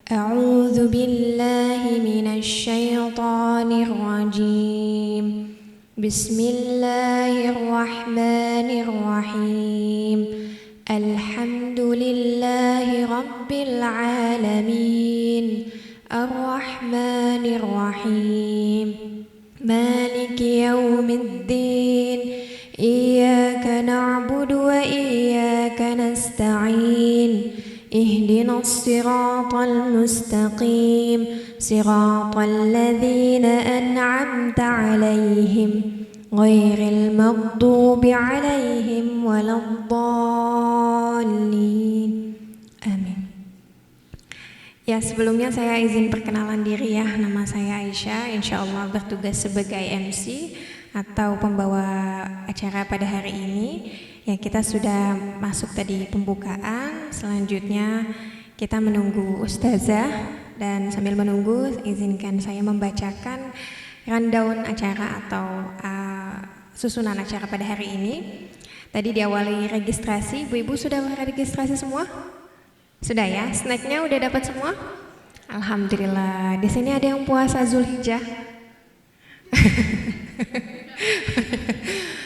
أعوذ بالله من الشيطان الرجيم بسم الله الرحمن الرحيم الحمد لله رب العالمين الرحمن الرحيم مالك يوم الدين إياك نعبد وإياك نستعين اهدنا الصراط المستقيم صراط الذين أنعمت عليهم غير المغضوب عليهم ولا الضالين. Amin. Ya, sebelumnya saya izin perkenalan diri ya. Nama saya Aisyah, insya Allah bertugas sebagai MC atau pembawa acara pada hari ini. Ya, kita sudah masuk tadi pembukaan. Selanjutnya kita menunggu Ustazah, dan sambil menunggu izinkan saya membacakan rundown acara atau susunan acara pada hari ini. Tadi diawali registrasi. Ibu-ibu sudah registrasi semua? Sudah ya? Snacknya udah dapat semua? Alhamdulillah. Di sini ada yang puasa Zulhijjah.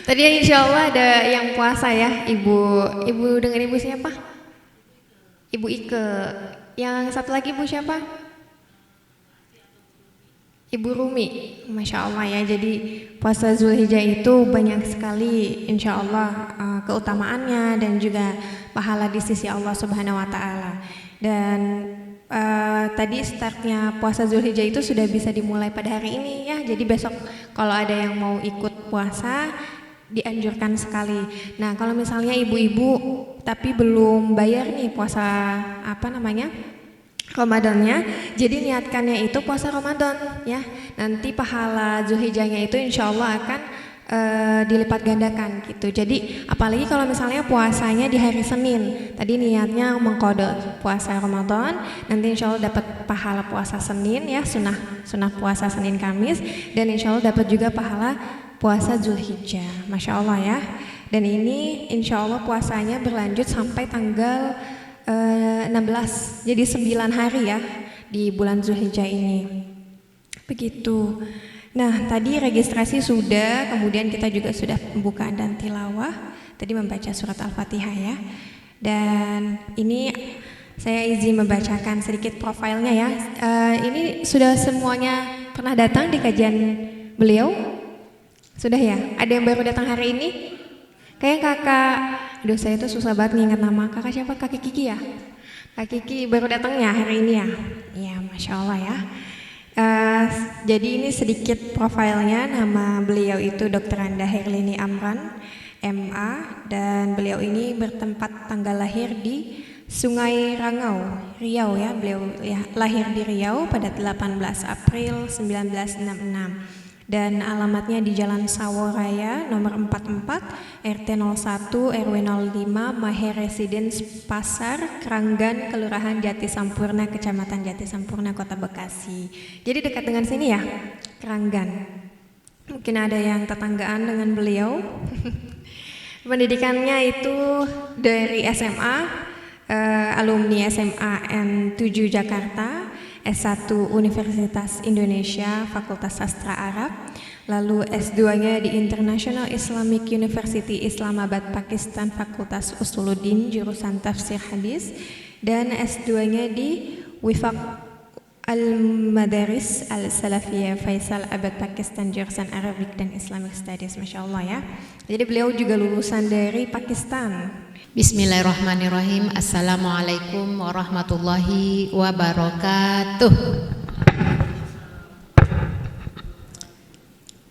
Tadi insya Allah ada yang puasa ya. Ibu dengan ibu siapa? Ibu Ike. Yang satu lagi ibu siapa? Ibu Rumi. Masya Allah ya. Jadi puasa Zulhijjah itu banyak sekali insya Allah keutamaannya dan juga pahala di sisi Allah Subhanahu Wa Taala. Dan tadi startnya puasa Zulhijjah itu sudah bisa dimulai pada hari ini ya. Jadi besok kalau ada yang mau ikut puasa dianjurkan sekali. Nah, kalau misalnya ibu-ibu tapi belum bayar nih puasa Ramadannya, jadi niatkannya itu puasa Ramadan ya. Nanti pahala Zulhijjahnya itu insya Allah akan dilipat gandakan gitu. Jadi apalagi kalau misalnya puasanya di hari Senin, tadi niatnya mengqadha puasa Ramadan, nanti insya Allah dapat pahala puasa Senin ya, sunnah puasa Senin Kamis, dan insya Allah dapat juga pahala puasa Zulhijjah. Masya Allah ya. Dan ini insya Allah puasanya berlanjut sampai tanggal 16, jadi 9 hari ya di bulan Zulhijjah ini. Begitu. Nah, tadi registrasi sudah, kemudian kita juga sudah pembukaan dan tilawah. Tadi membaca surat Al-Fatihah ya. Dan ini saya izin membacakan sedikit profilnya ya. Ini sudah semuanya pernah datang di kajian beliau? Sudah ya? Ada yang baru datang hari ini? Kayak kakak, aduh saya itu susah banget nginget nama. Kakak siapa? Kakak Kiki ya? Kak Kiki baru datangnya hari ini ya? Iya, Masya Allah ya. Jadi ini sedikit profilnya. Nama beliau itu Dr. Anda Herlini Amran, MA, dan beliau ini bertempat tanggal lahir di Sungai Rangau, Riau ya. Beliau ya, lahir di Riau pada 18 April 1966. Dan alamatnya di Jalan Saworaya nomor 44 RT 01 RW 05 Maher Residence Pasar Keranggan Kelurahan Jati Sampurna Kecamatan Jati Sampurna Kota Bekasi. Jadi dekat dengan sini ya, Keranggan. Mungkin ada yang tetanggaan dengan beliau. Pendidikannya itu dari SMA, alumni SMA N7 Jakarta, S1 Universitas Indonesia Fakultas Sastra Arab, lalu S2-nya di International Islamic University Islamabad Pakistan Fakultas Usuluddin jurusan Tafsir Hadis, dan S2-nya di Wifaq Al-Madaris Al-Salafiyah Faisal Abad Pakistan jurusan Arabic dan Islamic Studies. Masya Allah ya. Jadi beliau juga lulusan dari Pakistan. Bismillahirrahmanirrahim. Assalamualaikum warahmatullahi wabarakatuh.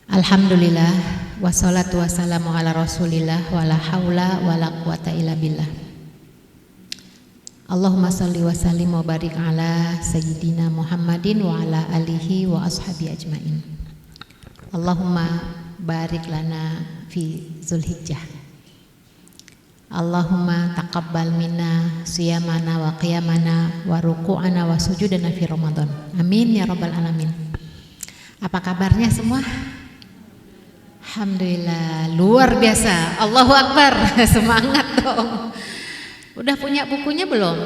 Alhamdulillah, wassalatu wassalamu ala rasulillah, wala haula wala quwata illa billah. Allahumma salli wa sallim wa barik ala sayyidina Muhammadin wa ala alihi wa ashabi ajmain. Allahumma barik lana fi Zulhijjah. Allahumma taqabbal minna siyamana wa qiyamana wa ruku'ana wa sujudana fi Ramadan. Amin ya rabbal alamin. Apa kabarnya semua? Alhamdulillah, luar biasa. Allahu Akbar. Semangat dong. Udah punya bukunya belum?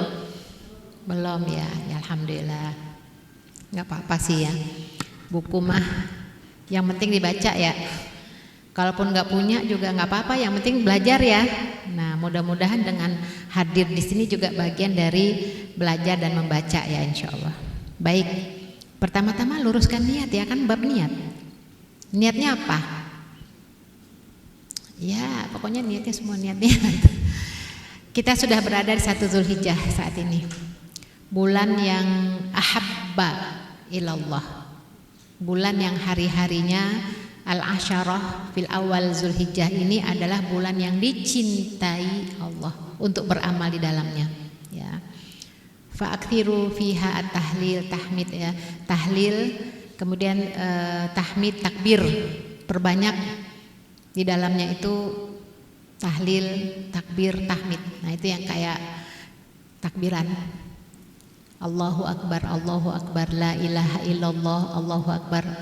Belum ya, ya Alhamdulillah. Nggak apa-apa sih ya. Buku mah yang penting dibaca ya. Kalaupun nggak punya juga nggak apa-apa, yang penting belajar ya. Nah, mudah-mudahan dengan hadir di sini juga bagian dari belajar dan membaca ya, insya Allah. Baik, pertama-tama luruskan niat ya, kan bab niat. Niatnya apa? Ya, pokoknya niatnya semua niat-niat. Kita sudah berada di 1 Zulhijjah saat ini. Bulan yang ahabba ilallah. Bulan yang hari-harinya Al-Asyarah fil awal Zulhijjah ini adalah bulan yang dicintai Allah untuk beramal di dalamnya ya. Fa'aktsiru fiha at-tahlil, tahmid ya. Tahlil, kemudian tahmid, takbir. Perbanyak di dalamnya itu tahlil, takbir, tahmid. Nah, itu yang kayak takbiran. Allahu Akbar, la ilaha illallah,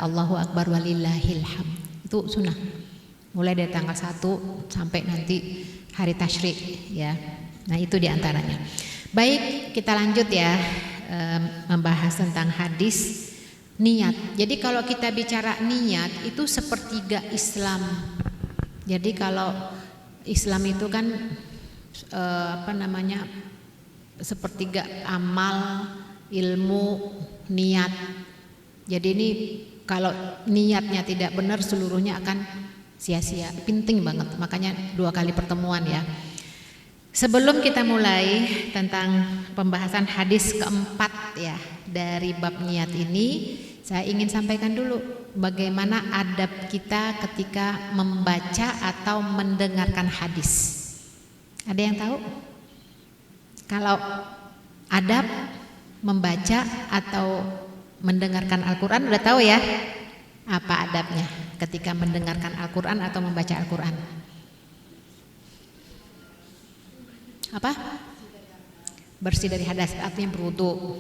Allahu Akbar walillahil hamd. Itu sunnah. Mulai dari tanggal 1 sampai nanti hari tasyrik ya. Nah, itu diantaranya. Baik, kita lanjut ya, membahas tentang hadis niat. Jadi kalau kita bicara niat itu sepertiga Islam. Jadi kalau Islam itu kan sepertiga amal, ilmu, niat. Jadi ini kalau niatnya tidak benar seluruhnya akan sia-sia. Penting banget, makanya 2 kali pertemuan ya. Sebelum kita mulai tentang pembahasan hadis keempat ya dari bab niat ini, saya ingin sampaikan dulu bagaimana adab kita ketika membaca atau mendengarkan hadis. Ada yang tahu? Kalau adab membaca atau mendengarkan Al-Quran udah tahu ya apa adabnya ketika mendengarkan Al-Quran atau membaca Al-Quran? Apa? Bersih dari hadas, artinya berwudu.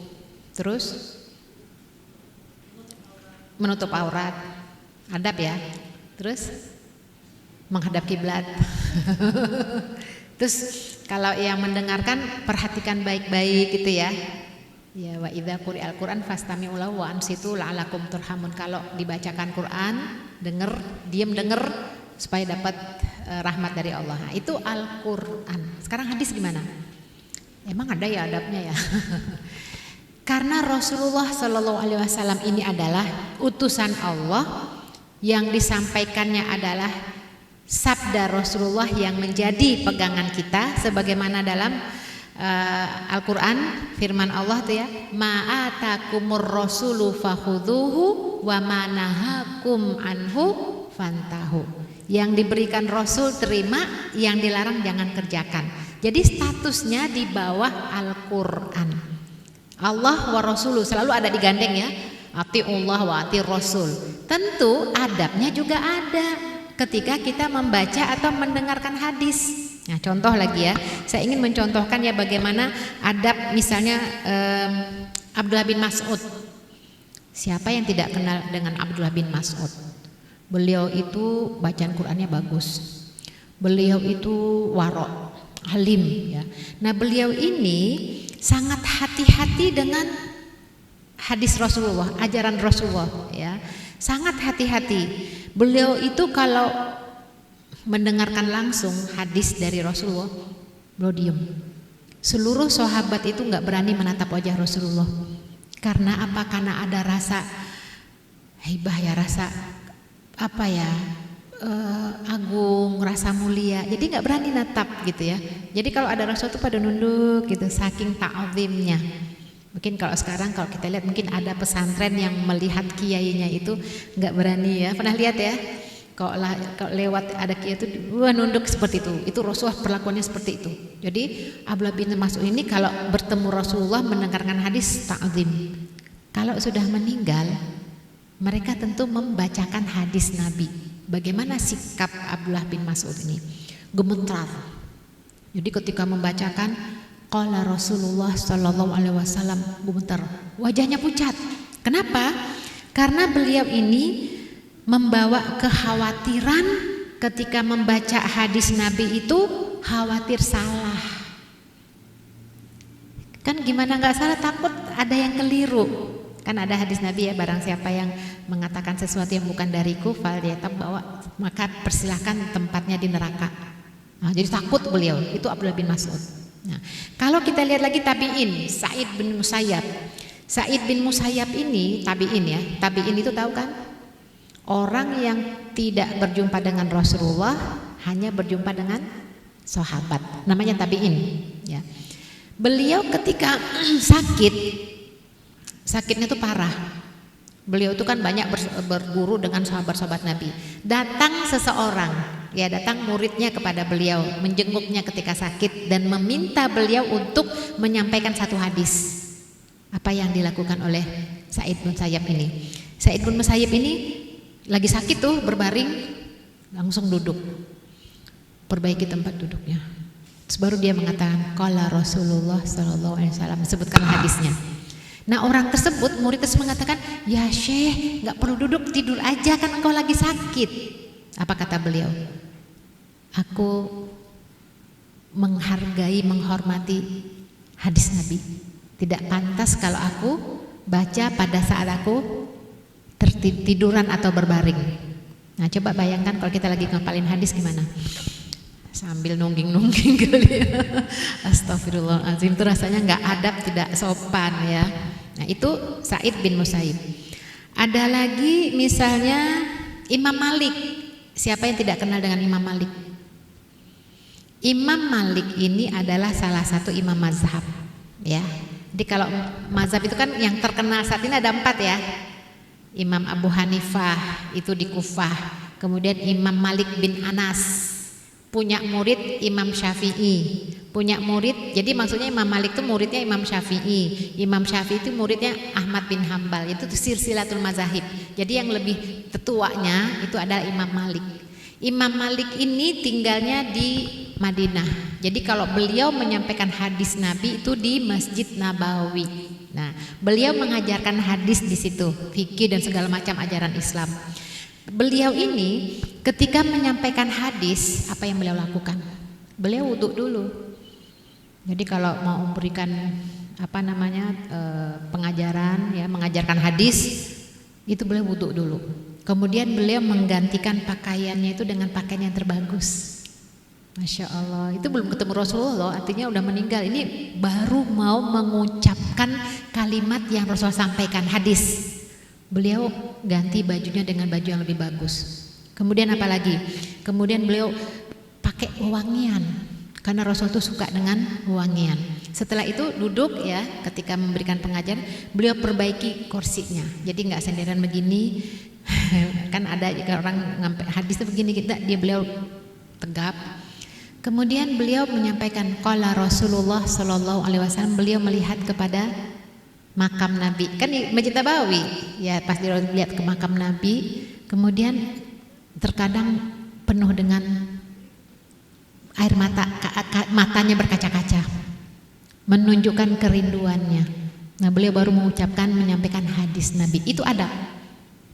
Terus menutup aurat, adab ya. Terus menghadap kiblat. Terus kalau yang mendengarkan perhatikan baik-baik gitu ya. Ya, wa idza quri'al Qur'an fastami'u lahu wa ansitu la'alakum turhamun. Kalau dibacakan Quran, diam denger supaya dapat rahmat dari Allah. Nah, itu Al-Qur'an. Sekarang hadis gimana? Emang ada ya adabnya ya? Karena Rasulullah Shallallahu Alaihi Wasallam ini adalah utusan Allah, yang disampaikannya adalah sabda Rasulullah yang menjadi pegangan kita, sebagaimana dalam Al-Quran firman Allah tuh ya, ma'atakumur rasulu fakhudhuhu wa manahakum anhu fantahu. Yang diberikan Rasul terima, yang dilarang jangan kerjakan. Jadi statusnya di bawah Al-Quran. Allah wa Rasuluh selalu ada digandeng ya. Atiullah wa ati Rasul. Tentu adabnya juga ada ketika kita membaca atau mendengarkan hadis. Nah, contoh lagi ya, saya ingin mencontohkan ya bagaimana adab misalnya Abdullah bin Mas'ud. Siapa yang tidak kenal dengan Abdullah bin Mas'ud? Beliau itu bacaan Qur'annya bagus. Beliau itu warok, alim ya. Nah, beliau ini sangat hati-hati dengan hadis Rasulullah, ajaran Rasulullah ya. Sangat hati-hati. Beliau itu kalau mendengarkan langsung hadis dari Rasulullah, beliau diam. Seluruh sahabat itu nggak berani menatap wajah Rasulullah. Karena apa? Karena ada rasa hibah ya, rasa apa ya, agung, rasa mulia. Jadi nggak berani natap gitu ya. Jadi kalau ada Rasul itu pada nunduk gitu, saking ta'zimnya. Mungkin kalau sekarang kalau kita lihat mungkin ada pesantren yang melihat kiainya itu nggak berani ya. Pernah lihat ya? Kalau lewat ada kiai itu nunduk seperti itu. Itu Rasulullah perlakuannya seperti itu. Jadi Abdullah bin Mas'ud ini kalau bertemu Rasulullah mendengarkan hadis ta'zim. Kalau sudah meninggal, mereka tentu membacakan hadis Nabi. Bagaimana sikap Abdullah bin Mas'ud ini? Gemetar. Jadi ketika membacakan qala Rasulullah sallallahu alaihi wasallam, gemetar. Wajahnya pucat. Kenapa? Karena beliau ini membawa kekhawatiran ketika membaca hadis Nabi itu, khawatir salah. Kan gimana nggak salah, takut ada yang keliru. Kan ada hadis Nabi ya, barang siapa yang mengatakan sesuatu yang bukan dariku falyatab bahwa maka persilahkan tempatnya di neraka. Nah, jadi takut beliau, itu Abdullah bin Mas'ud. Nah, kalau kita lihat lagi tabi'in, Sa'id bin Musayyab. Sa'id bin Musayyab ini tabi'in ya. Tabi'in itu tahu kan? Orang yang tidak berjumpa dengan Rasulullah, hanya berjumpa dengan sahabat. Namanya tabi'in ya. Beliau ketika sakitnya itu parah. Beliau itu kan banyak berguru dengan sahabat-sahabat Nabi. Datang seseorang, ya datang muridnya kepada beliau, menjenguknya ketika sakit dan meminta beliau untuk menyampaikan satu hadis. Apa yang dilakukan oleh Sa'id bin Musayyab ini? Sa'id bin Musayyab ini lagi sakit tuh, berbaring, langsung duduk. Perbaiki tempat duduknya. Terus baru dia mengatakan qala Rasulullah sallallahu alaihi wasallam, sebutkan hadisnya. Nah, orang tersebut, murid tersebut mengatakan, "Ya Syekh, enggak perlu duduk, tidur aja kan engkau lagi sakit." Apa kata beliau? "Aku menghargai, menghormati hadis Nabi. Tidak pantas kalau aku baca pada saat aku tertiduran atau berbaring." Nah, coba bayangkan kalau kita lagi ngapalin hadis gimana? Sambil nungging-nungging kali ya. Astagfirullahaladzim, itu rasanya nggak adab, tidak sopan ya. Nah, itu Sa'id bin Musayyib. Ada lagi misalnya Imam Malik. Siapa yang tidak kenal dengan Imam Malik? Imam Malik ini adalah salah satu imam mazhab ya. Jadi kalau mazhab itu kan yang terkenal saat ini ada 4 ya. Imam Abu Hanifah itu di Kufah. Kemudian Imam Malik bin Anas, punya murid Imam Syafi'i, punya murid, jadi maksudnya Imam Malik itu muridnya Imam Syafi'i, Imam Syafi'i itu muridnya Ahmad bin Hambal, itu silsilatul mazahib. Jadi yang lebih tetuanya itu adalah Imam Malik. Imam Malik ini tinggalnya di Madinah. Jadi kalau beliau menyampaikan hadis Nabi itu di Masjid Nabawi. Nah, beliau mengajarkan hadis di situ, fikih dan segala macam ajaran Islam. Beliau ini ketika menyampaikan hadis, apa yang beliau lakukan? Beliau wudhu dulu. Jadi kalau mau memberikan pengajaran ya, mengajarkan hadis, itu beliau wudhu dulu. Kemudian beliau menggantikan pakaiannya itu dengan pakaian yang terbagus. Masya Allah, itu belum ketemu Rasulullah, artinya udah meninggal. Ini baru mau mengucapkan kalimat yang Rasulullah sampaikan, hadis. Beliau ganti bajunya dengan baju yang lebih bagus. Kemudian apa lagi? Kemudian beliau pakai wewangian, karena Rasul itu suka dengan wewangian. Setelah itu duduk ya, ketika memberikan pengajaran, beliau perbaiki kursinya. Jadi nggak sendirian begini. Kan ada jika orang ngampai hadis itu begini, dia beliau tegap. Kemudian beliau menyampaikan qala Rasulullah sallallahu alaihi wasallam, beliau melihat kepada makam Nabi, kan di Masjid Nabawi ya, pas dilihat ke makam Nabi, kemudian terkadang penuh dengan air mata, matanya berkaca-kaca, menunjukkan kerinduannya. Nah, beliau baru mengucapkan, menyampaikan hadis Nabi, itu adab.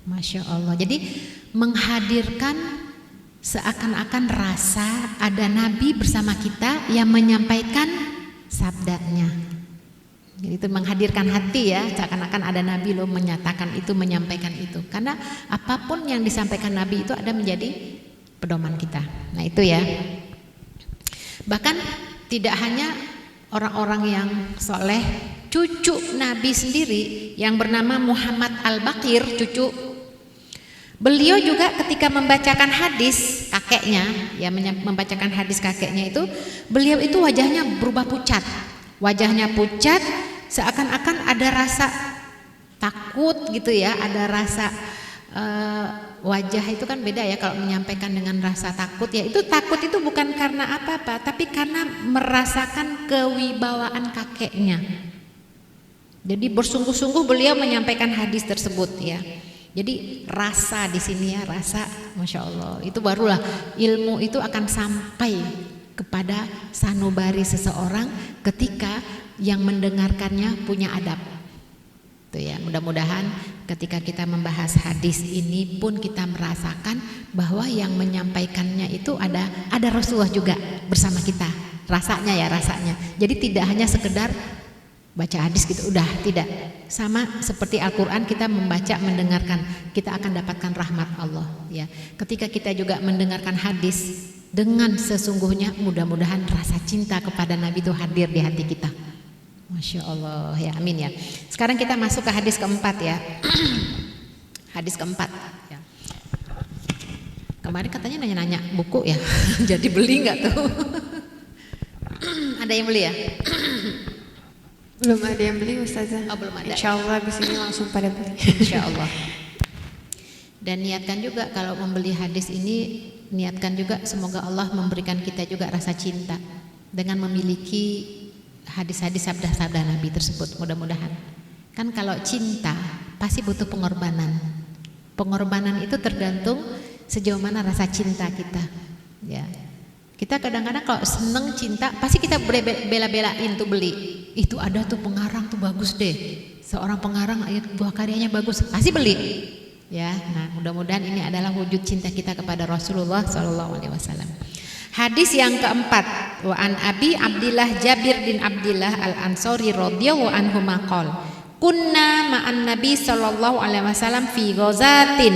Masya Allah. Jadi menghadirkan seakan-akan rasa ada Nabi bersama kita yang menyampaikan sabdanya. Jadi itu menghadirkan hati ya, seakan-akan ada Nabi loh menyatakan itu, menyampaikan itu. Karena apapun yang disampaikan Nabi itu ada menjadi pedoman kita. Nah itu ya. Bahkan tidak hanya orang-orang yang soleh, cucu Nabi sendiri yang bernama Muhammad Al-Baqir, cucu, beliau juga ketika membacakan hadis kakeknya, ya membacakan hadis kakeknya itu, beliau itu wajahnya berubah pucat. Wajahnya pucat, seakan-akan ada rasa takut gitu ya, ada rasa wajah itu kan beda ya kalau menyampaikan dengan rasa takut ya. Itu takut itu bukan karena apa-apa, tapi karena merasakan kewibawaan kakeknya. Jadi bersungguh-sungguh beliau menyampaikan hadis tersebut ya. Jadi rasa di sini ya, rasa, Masya Allah, itu barulah ilmu itu akan sampai kepada sanubari seseorang ketika yang mendengarkannya punya adab. Tuh ya, mudah-mudahan ketika kita membahas hadis ini pun kita merasakan bahwa yang menyampaikannya itu ada Rasulullah juga bersama kita. Rasanya ya, rasanya. Jadi tidak hanya sekedar baca hadis gitu, udah tidak. Sama seperti Al-Quran, kita membaca, mendengarkan, kita akan dapatkan rahmat Allah ya. Ketika kita juga mendengarkan hadis dengan sesungguhnya, mudah-mudahan rasa cinta kepada Nabi itu hadir di hati kita. Masya Allah ya, amin ya. Sekarang kita masuk ke hadis keempat ya. Hadis keempat ya. Kemarin katanya nanya-nanya buku ya. Jadi beli nggak tuh? Ada yang beli ya? Belum ada yang beli Ustazah. Oh, belum ada. Insya Allah abis ini langsung pada beli. Insya Allah. Dan niatkan juga kalau membeli hadis ini, niatkan juga semoga Allah memberikan kita juga rasa cinta dengan memiliki hadis-hadis sabda-sabda Nabi tersebut, mudah-mudahan. Kan kalau cinta pasti butuh pengorbanan. Pengorbanan itu tergantung sejauh mana rasa cinta kita. Ya. Kita kadang-kadang kalau seneng cinta pasti kita bela-belain tuh beli. Itu ada tuh pengarang tuh bagus deh. Seorang pengarang buah karyanya bagus, pasti beli. Ya, nah mudah-mudahan ini adalah wujud cinta kita kepada Rasulullah SAW. Hadis yang keempat, wa an Abi Abdillah Jabir bin Abdillah Al-Ansari radhiyallahu anhu maqal, kunna ma'an Nabi sallallahu alaihi wasallam fi ghazatin.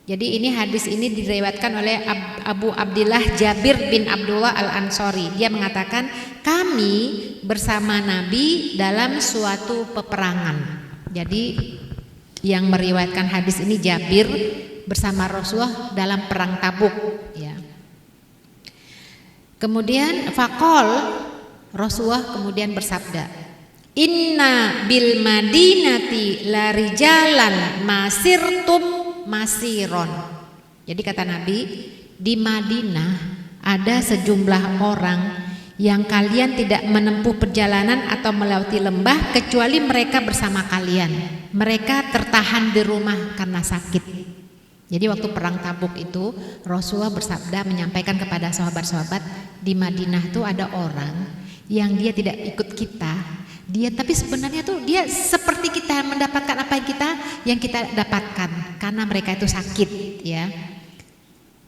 Jadi ini hadis ini diriwayatkan oleh Abu Abdillah Jabir bin Abdullah Al-Ansari. Dia mengatakan, kami bersama Nabi dalam suatu peperangan. Jadi yang meriwayatkan hadis ini Jabir bersama Rasulullah dalam perang Tabuk ya. Kemudian faqol, Rasulullah kemudian bersabda, inna bil madinati la rijalan masirtum masiron. Jadi kata Nabi, di Madinah ada sejumlah orang yang kalian tidak menempuh perjalanan atau melewati lembah kecuali mereka bersama kalian. Mereka tertahan di rumah karena sakit. Jadi waktu perang Tabuk itu Rasulullah bersabda, menyampaikan kepada sahabat-sahabat, di Madinah itu ada orang yang dia tidak ikut kita. Dia tapi sebenarnya tuh dia seperti kita mendapatkan apa yang kita dapatkan karena mereka itu sakit ya.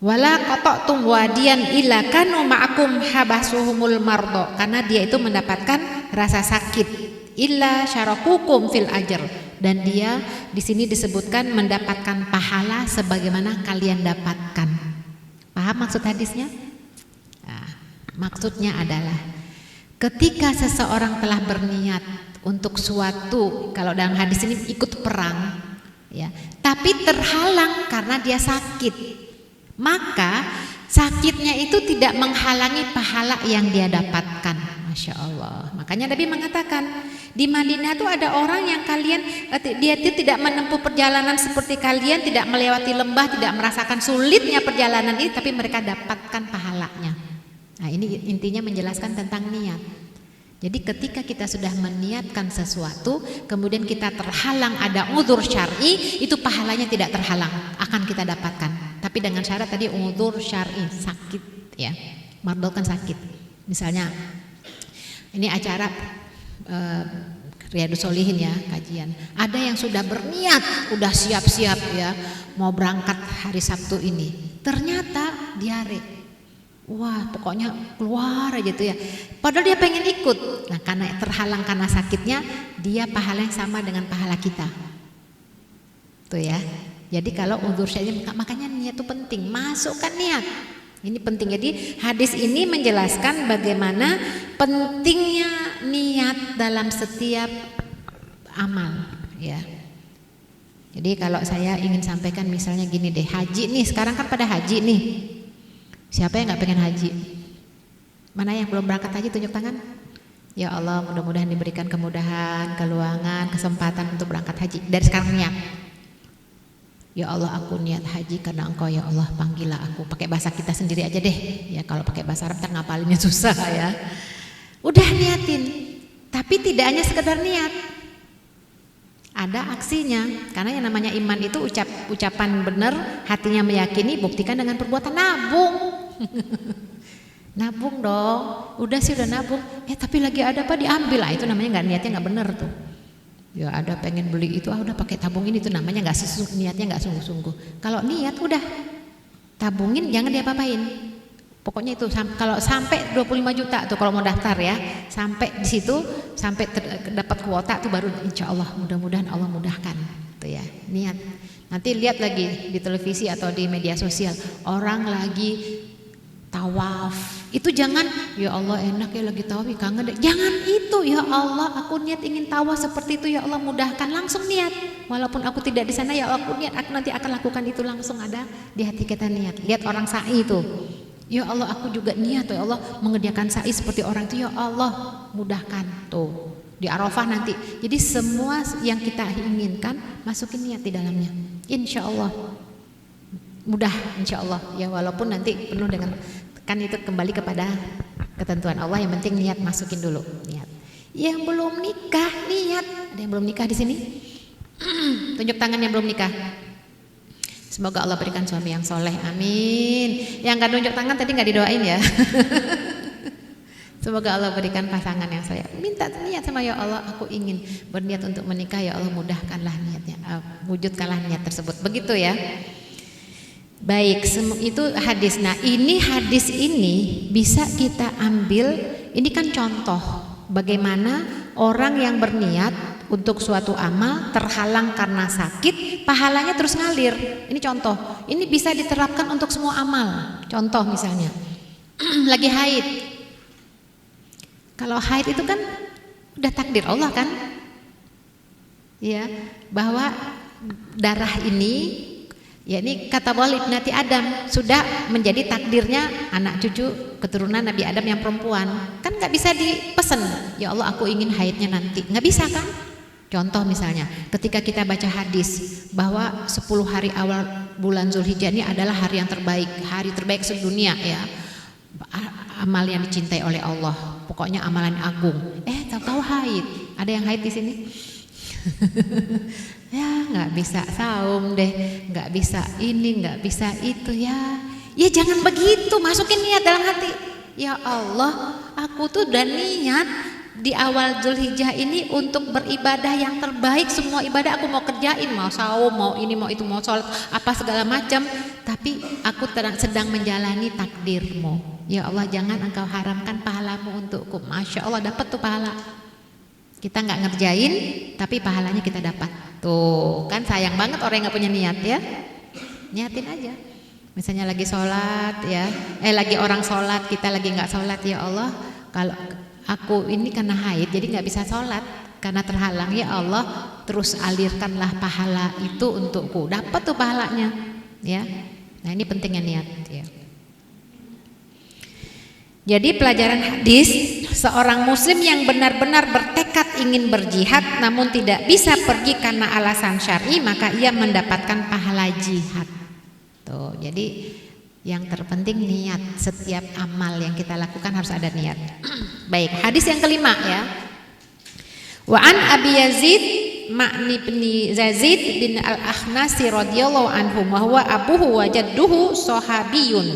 Wala qata'tum wadiyan illa kanu ma'akum habasuhumul mardo, karena dia itu mendapatkan rasa sakit, illa syarakukum fil ajr, dan dia di sini disebutkan mendapatkan pahala sebagaimana kalian dapatkan. Paham maksud hadisnya? Nah, maksudnya adalah ketika seseorang telah berniat untuk suatu, kalau dalam hadis ini ikut perang ya, tapi terhalang karena dia sakit, maka sakitnya itu tidak menghalangi pahala yang dia dapatkan. Masya Allah. Makanya Nabi mengatakan, di Madinah itu ada orang yang dia itu tidak menempuh perjalanan seperti kalian, tidak melewati lembah, tidak merasakan sulitnya perjalanan ini, tapi mereka dapatkan pahalanya. Nah, ini intinya menjelaskan tentang niat. Jadi ketika kita sudah meniatkan sesuatu, kemudian kita terhalang, ada udzur syar'i, itu pahalanya tidak terhalang, akan kita dapatkan. Tapi dengan syarat tadi udzur syar'i, sakit ya, mardul kan sakit. Misalnya ini acara Riyadus Sholihin ya, kajian. Ada yang sudah berniat, udah siap-siap ya, mau berangkat hari Sabtu ini. Ternyata diare. Wah, pokoknya keluar aja tuh ya. Padahal dia pengen ikut. Nah, karena terhalang karena sakitnya, dia pahala yang sama dengan pahala kita. Tuh ya. Jadi kalau udzur syar'i, makanya niat itu penting. Masukkan niat. Ini penting. Jadi hadis ini menjelaskan bagaimana pentingnya niat dalam setiap amal, ya. Jadi kalau saya ingin sampaikan misalnya gini deh, haji nih, sekarang kan pada haji nih. Siapa yang gak pengen haji? Mana yang belum berangkat haji, tunjuk tangan. Ya Allah, mudah-mudahan diberikan kemudahan, keluangan, kesempatan untuk berangkat haji. Dari sekarang niat. Ya Allah, aku niat haji karena Engkau ya Allah, panggillah aku. Pakai bahasa kita sendiri aja deh. Ya kalau pakai bahasa Arab kan ngapalinnya susah ya. Udah niatin. Tapi tidak hanya sekedar niat. Ada aksinya. Karena yang namanya iman itu ucapan benar, hatinya meyakini, buktikan dengan perbuatan. Nabung. Nabung dong. Udah sih udah nabung. Tapi lagi ada apa, diambil lah. Itu namanya niatnya nggak benar tuh. Ya ada pengen beli itu, udah pakai tabung ini, itu namanya nggak niatnya nggak sungguh-sungguh. Kalau niat udah tabungin, jangan diapa-apain. Pokoknya itu kalau sampai 25 juta tuh kalau mau daftar ya, sampai di situ sampai dapat kuota tuh baru insya Allah mudah-mudahan Allah mudahkan tuh ya, niat. Nanti lihat lagi di televisi atau di media sosial orang lagi tawaf, itu jangan ya Allah enak ya lagi tawaf kangen deh. Jangan itu, ya Allah aku niat ingin tawaf seperti itu ya Allah mudahkan, langsung niat. Walaupun aku tidak di sana ya Allah aku niat, aku nanti akan lakukan itu, langsung ada di hati kita niat. Lihat orang sa'i itu. Ya Allah aku juga niat ya Allah mengerjakan sa'i seperti orang itu ya Allah mudahkan tuh di Arafah nanti. Jadi semua yang kita inginkan masukin niat di dalamnya. Insya Allah mudah, insya Allah ya, walaupun nanti penuh dengan kan itu kembali kepada ketentuan Allah. Yang penting niat, masukin dulu niat. Yang belum nikah niat. Ada yang belum nikah di sini? Tunjuk tangan yang belum nikah. Semoga Allah berikan suami yang soleh, amin. Yang gak tunjuk tangan tadi gak didoain ya. Semoga Allah berikan pasangan yang soleh. Minta niat sama ya Allah, aku ingin berniat untuk menikah ya Allah mudahkanlah niatnya, wujudkanlah niat tersebut. Begitu ya. Baik, itu hadis. Nah ini hadis ini bisa kita ambil, ini kan contoh bagaimana orang yang berniat untuk suatu amal terhalang karena sakit, pahalanya terus ngalir. Ini contoh, ini bisa diterapkan untuk semua amal. Contoh misalnya lagi haid. Kalau haid itu kan udah takdir Allah kan, ya, bahwa darah ini, ya ini kata Walid Nati Adam sudah menjadi takdirnya anak cucu keturunan Nabi Adam yang perempuan. Kan nggak bisa dipesen, ya Allah aku ingin haidnya nanti, nggak bisa kan? Contoh misalnya ketika kita baca hadis bahwa 10 hari awal bulan Zulhijjah ini adalah hari yang terbaik, hari terbaik sedunia ya, amal yang dicintai oleh Allah, pokoknya amalan agung. Tahu-tahu haid, ada yang haid di sini? Ya nggak bisa saum deh, nggak bisa ini, nggak bisa itu ya. Ya jangan begitu, masukin niat dalam hati. Ya Allah, aku tuh udah niat di awal Zulhijjah ini untuk beribadah yang terbaik. Semua ibadah aku mau kerjain, mau saum, mau ini, mau itu, mau sholat, apa segala macam. Tapi aku sedang menjalani takdirmu. Ya Allah, jangan engkau haramkan pahalamu untukku. Masya Allah, dapat tuh pahala. Kita nggak ngerjain, tapi pahalanya kita dapat. Tuh, kan sayang banget orang yang nggak punya niat ya. Niatin aja. Misalnya lagi sholat ya, lagi orang sholat, kita lagi nggak sholat, ya Allah, kalau aku ini karena haid jadi nggak bisa sholat karena terhalang, ya Allah terus alirkanlah pahala itu untukku, dapat tuh pahalanya ya. Nah ini pentingnya niat ya. Jadi pelajaran hadis, seorang muslim yang benar-benar bertekad ingin berjihad namun tidak bisa pergi karena alasan syar'i, maka ia mendapatkan pahala jihad. Tuh, jadi yang terpenting niat, setiap amal yang kita lakukan harus ada niat. Baik, hadis yang kelima ya. Wa an Abi Yazid Ma'ni bin Yazid bin Al-Akhnasi radhiyallahu anhu wa huwa abuhu wa jadduhu sahabiyun.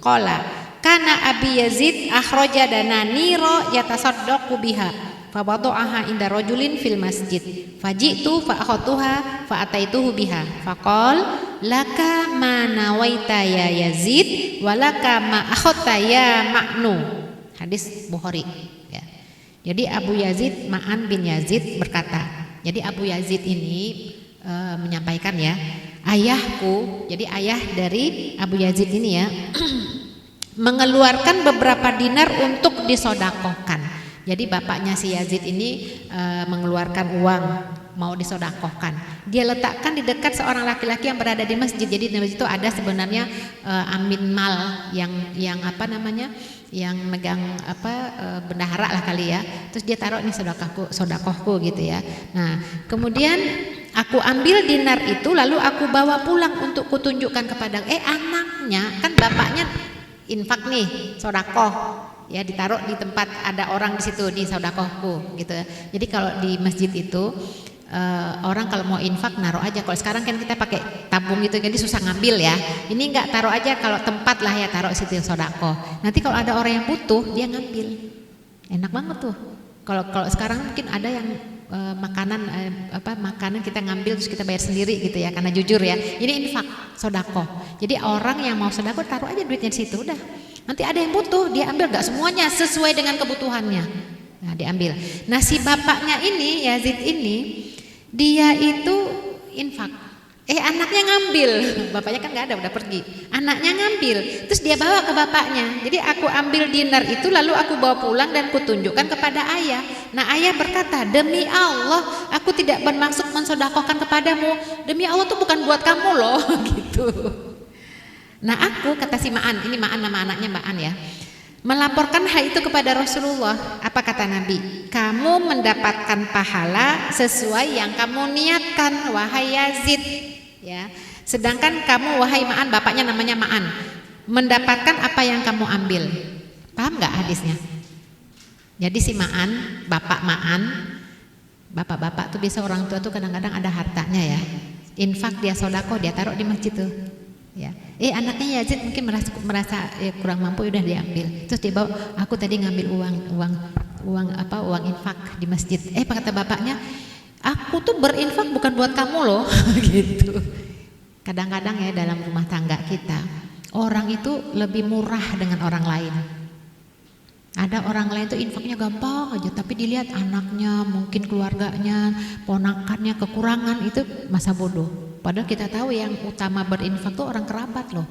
Qala kana Abi Yazid akhraja dananira yatasaddaqu biha fa wada'aha inda rajulin fil masjid faji'tu fa akhadtuha fa ataituhu biha faqal laka ma nawaita ya Yazid walaka ma akhadta ya Ma'nu. Hadis Bukhari ya. Jadi Abu Yazid Ma'an bin Yazid berkata, jadi Abu Yazid ini menyampaikan ya, ayahku, jadi ayah dari Abu Yazid ini ya mengeluarkan beberapa dinar untuk disodakohkan. Jadi bapaknya si Yazid ini mengeluarkan uang mau disodakohkan. Dia letakkan di dekat seorang laki-laki yang berada di masjid. Jadi di masjid itu ada sebenarnya amin mal yang apa namanya, yang megang bendahara lah kali ya. Terus dia taruh nih sodakohku gitu ya. Nah kemudian aku ambil dinar itu lalu aku bawa pulang untuk kutunjukkan kepada anaknya, kan bapaknya infak nih sodakoh ya, ditaruh di tempat ada orang di situ, di sodakohku gitu. Jadi kalau di masjid itu orang kalau mau infak naruh aja. Kalau sekarang kan kita pakai tabung gitu, jadi susah ngambil ya. Ini enggak, taruh aja, kalau tempat lah ya taruh situ sodakoh. Nanti kalau ada orang yang butuh dia ngambil, enak banget tuh. Kalau sekarang mungkin ada yang makanan kita ngambil terus kita bayar sendiri gitu ya, karena jujur ya. Ini infak sodakoh. Jadi orang yang mau sodakoh taruh aja duitnya di situ, udah Nanti ada yang butuh, dia ambil, gak semuanya sesuai dengan kebutuhannya. Nah, diambil. Nah, si bapaknya ini, Yazid ini, dia itu infak. Anaknya ngambil, bapaknya kan gak ada, udah pergi. Anaknya ngambil, terus dia bawa ke bapaknya. Jadi aku ambil dinar itu, lalu aku bawa pulang dan kutunjukkan kepada ayah. Nah, ayah berkata, demi Allah, aku tidak bermaksud mensodakohkan kepadamu. Demi Allah tuh bukan buat kamu loh, gitu. Nah, aku, kata si Ma'an, ini Ma'an nama anaknya Ma'an ya, melaporkan hal itu kepada Rasulullah. Apa kata Nabi? Kamu mendapatkan pahala sesuai yang kamu niatkan, wahai Yazid. Ya, sedangkan kamu wahai Ma'an, bapaknya namanya Ma'an, mendapatkan apa yang kamu ambil. Paham nggak hadisnya? Jadi si Ma'an, bapak Ma'an, bapak-bapak tuh biasa orang tua tuh kadang-kadang ada hartanya ya, infak, dia sodako, dia taruh di masjid tuh. Ya, anaknya Yazid mungkin merasa kurang mampu, udah diambil. Terus dia bawa, aku tadi ngambil uang infak di masjid. Apa kata bapaknya? Aku tuh berinfak bukan buat kamu loh, gitu. Kadang-kadang ya dalam rumah tangga kita, orang itu lebih murah dengan orang lain. Ada orang lain tuh infaknya gampang aja, tapi dilihat anaknya, mungkin keluarganya, ponakannya kekurangan, itu masa bodoh. Padahal kita tahu yang utama berinfak tuh orang kerabat loh.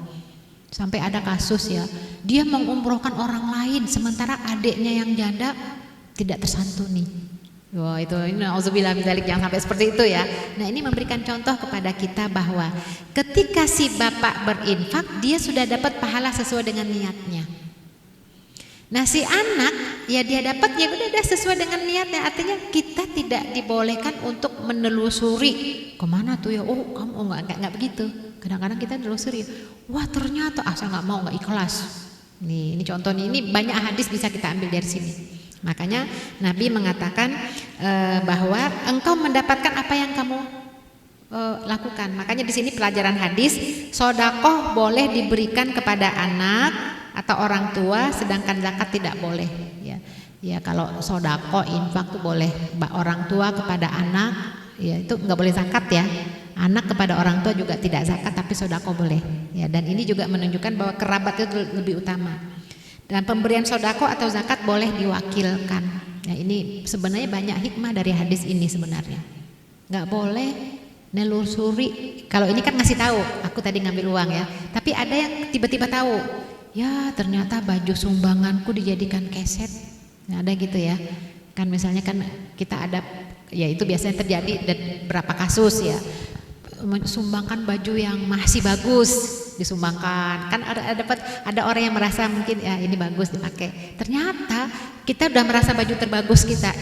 Sampai ada kasus ya, dia mengumrohkan orang lain, sementara adiknya yang janda tidak tersantuni. Wah, itu nauzubillah min dzalik, yang sampai seperti itu ya. Nah, ini memberikan contoh kepada kita bahwa ketika si bapak berinfak, dia sudah dapat pahala sesuai dengan niatnya. Nah, si anak ya dia dapat ya udah sesuai dengan niatnya. Artinya kita tidak dibolehkan untuk menelusuri kemana tuh ya. Oh, kamu nggak begitu. Kadang-kadang kita menelusuri. Wah, ternyata saya nggak mau, nggak ikhlas. Ini contoh nih. Ini banyak hadis bisa kita ambil dari sini. Makanya Nabi mengatakan bahwa engkau mendapatkan apa yang kamu lakukan. Makanya di sini pelajaran hadis, sodakoh boleh diberikan kepada anak atau orang tua, sedangkan zakat tidak boleh. Ya kalau sodakoh infak tuh boleh, orang tua kepada anak, ya itu nggak boleh zakat ya. Anak kepada orang tua juga tidak zakat, tapi sodakoh boleh. Ya, dan ini juga menunjukkan bahwa kerabat itu lebih utama. Dan pemberian sodako atau zakat boleh diwakilkan. Nah, ini sebenarnya banyak hikmah dari hadis ini sebenarnya. Nggak boleh nelusuri. Kalau ini kan ngasih tahu, aku tadi ngambil uang ya. Tapi ada yang tiba-tiba tahu, ya ternyata baju sumbanganku dijadikan keset. Nah, ada gitu ya. Kan misalnya kan kita ada, ya itu biasanya terjadi dan berapa kasus ya. Sumbangkan baju yang masih bagus, disumbangkan. Kan ada orang yang merasa mungkin ya ini bagus dipakai. Ternyata kita udah merasa baju terbagus kita,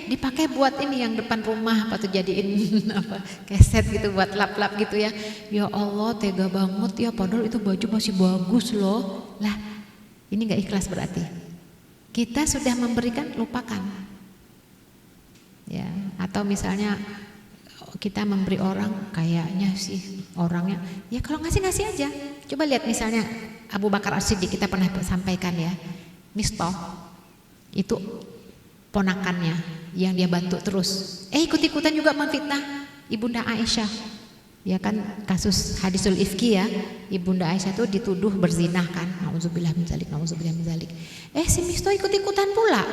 dipakai buat ini yang depan rumah, atau jadiin keset gitu buat lap-lap gitu ya. Ya Allah, tega banget ya, padahal itu baju masih bagus loh. Lah, ini enggak ikhlas berarti. Kita sudah memberikan, lupakan. Ya, atau misalnya kita memberi orang, kayaknya sih orangnya, ya kalau ngasih aja. Coba lihat misalnya Abu Bakar As-Siddiq, kita pernah sampaikan ya, Mistah itu ponakannya yang dia bantu terus, ikut-ikutan juga memfitnah Ibunda Aisyah. Ya kan kasus hadisul ifki ya, Ibunda Aisyah itu dituduh berzinah kan, nauzubillah min dzalik. Si Mistah ikut-ikutan pula.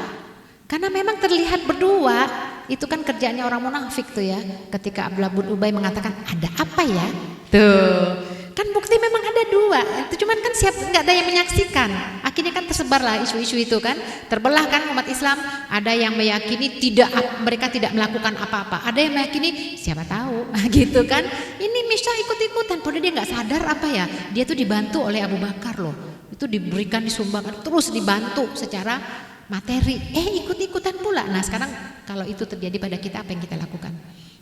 Karena memang terlihat berdua, itu kan kerjaannya orang munafik tuh ya. Ketika Abdullah bin Ubay mengatakan, ada apa ya? Tuh, kan bukti memang ada dua. Itu cuman kan nggak ada yang menyaksikan. Akhirnya kan tersebarlah isu-isu itu kan, terbelah kan umat Islam. Ada yang meyakini mereka tidak melakukan apa-apa. Ada yang meyakini siapa tahu, gitu kan? Ini Mistah ikut-ikutan, padahal dia nggak sadar apa ya? Dia tuh dibantu oleh Abu Bakar loh. Itu diberikan, disumbangkan, terus dibantu secara materi, ikut-ikutan pula. Nah sekarang kalau itu terjadi pada kita, apa yang kita lakukan?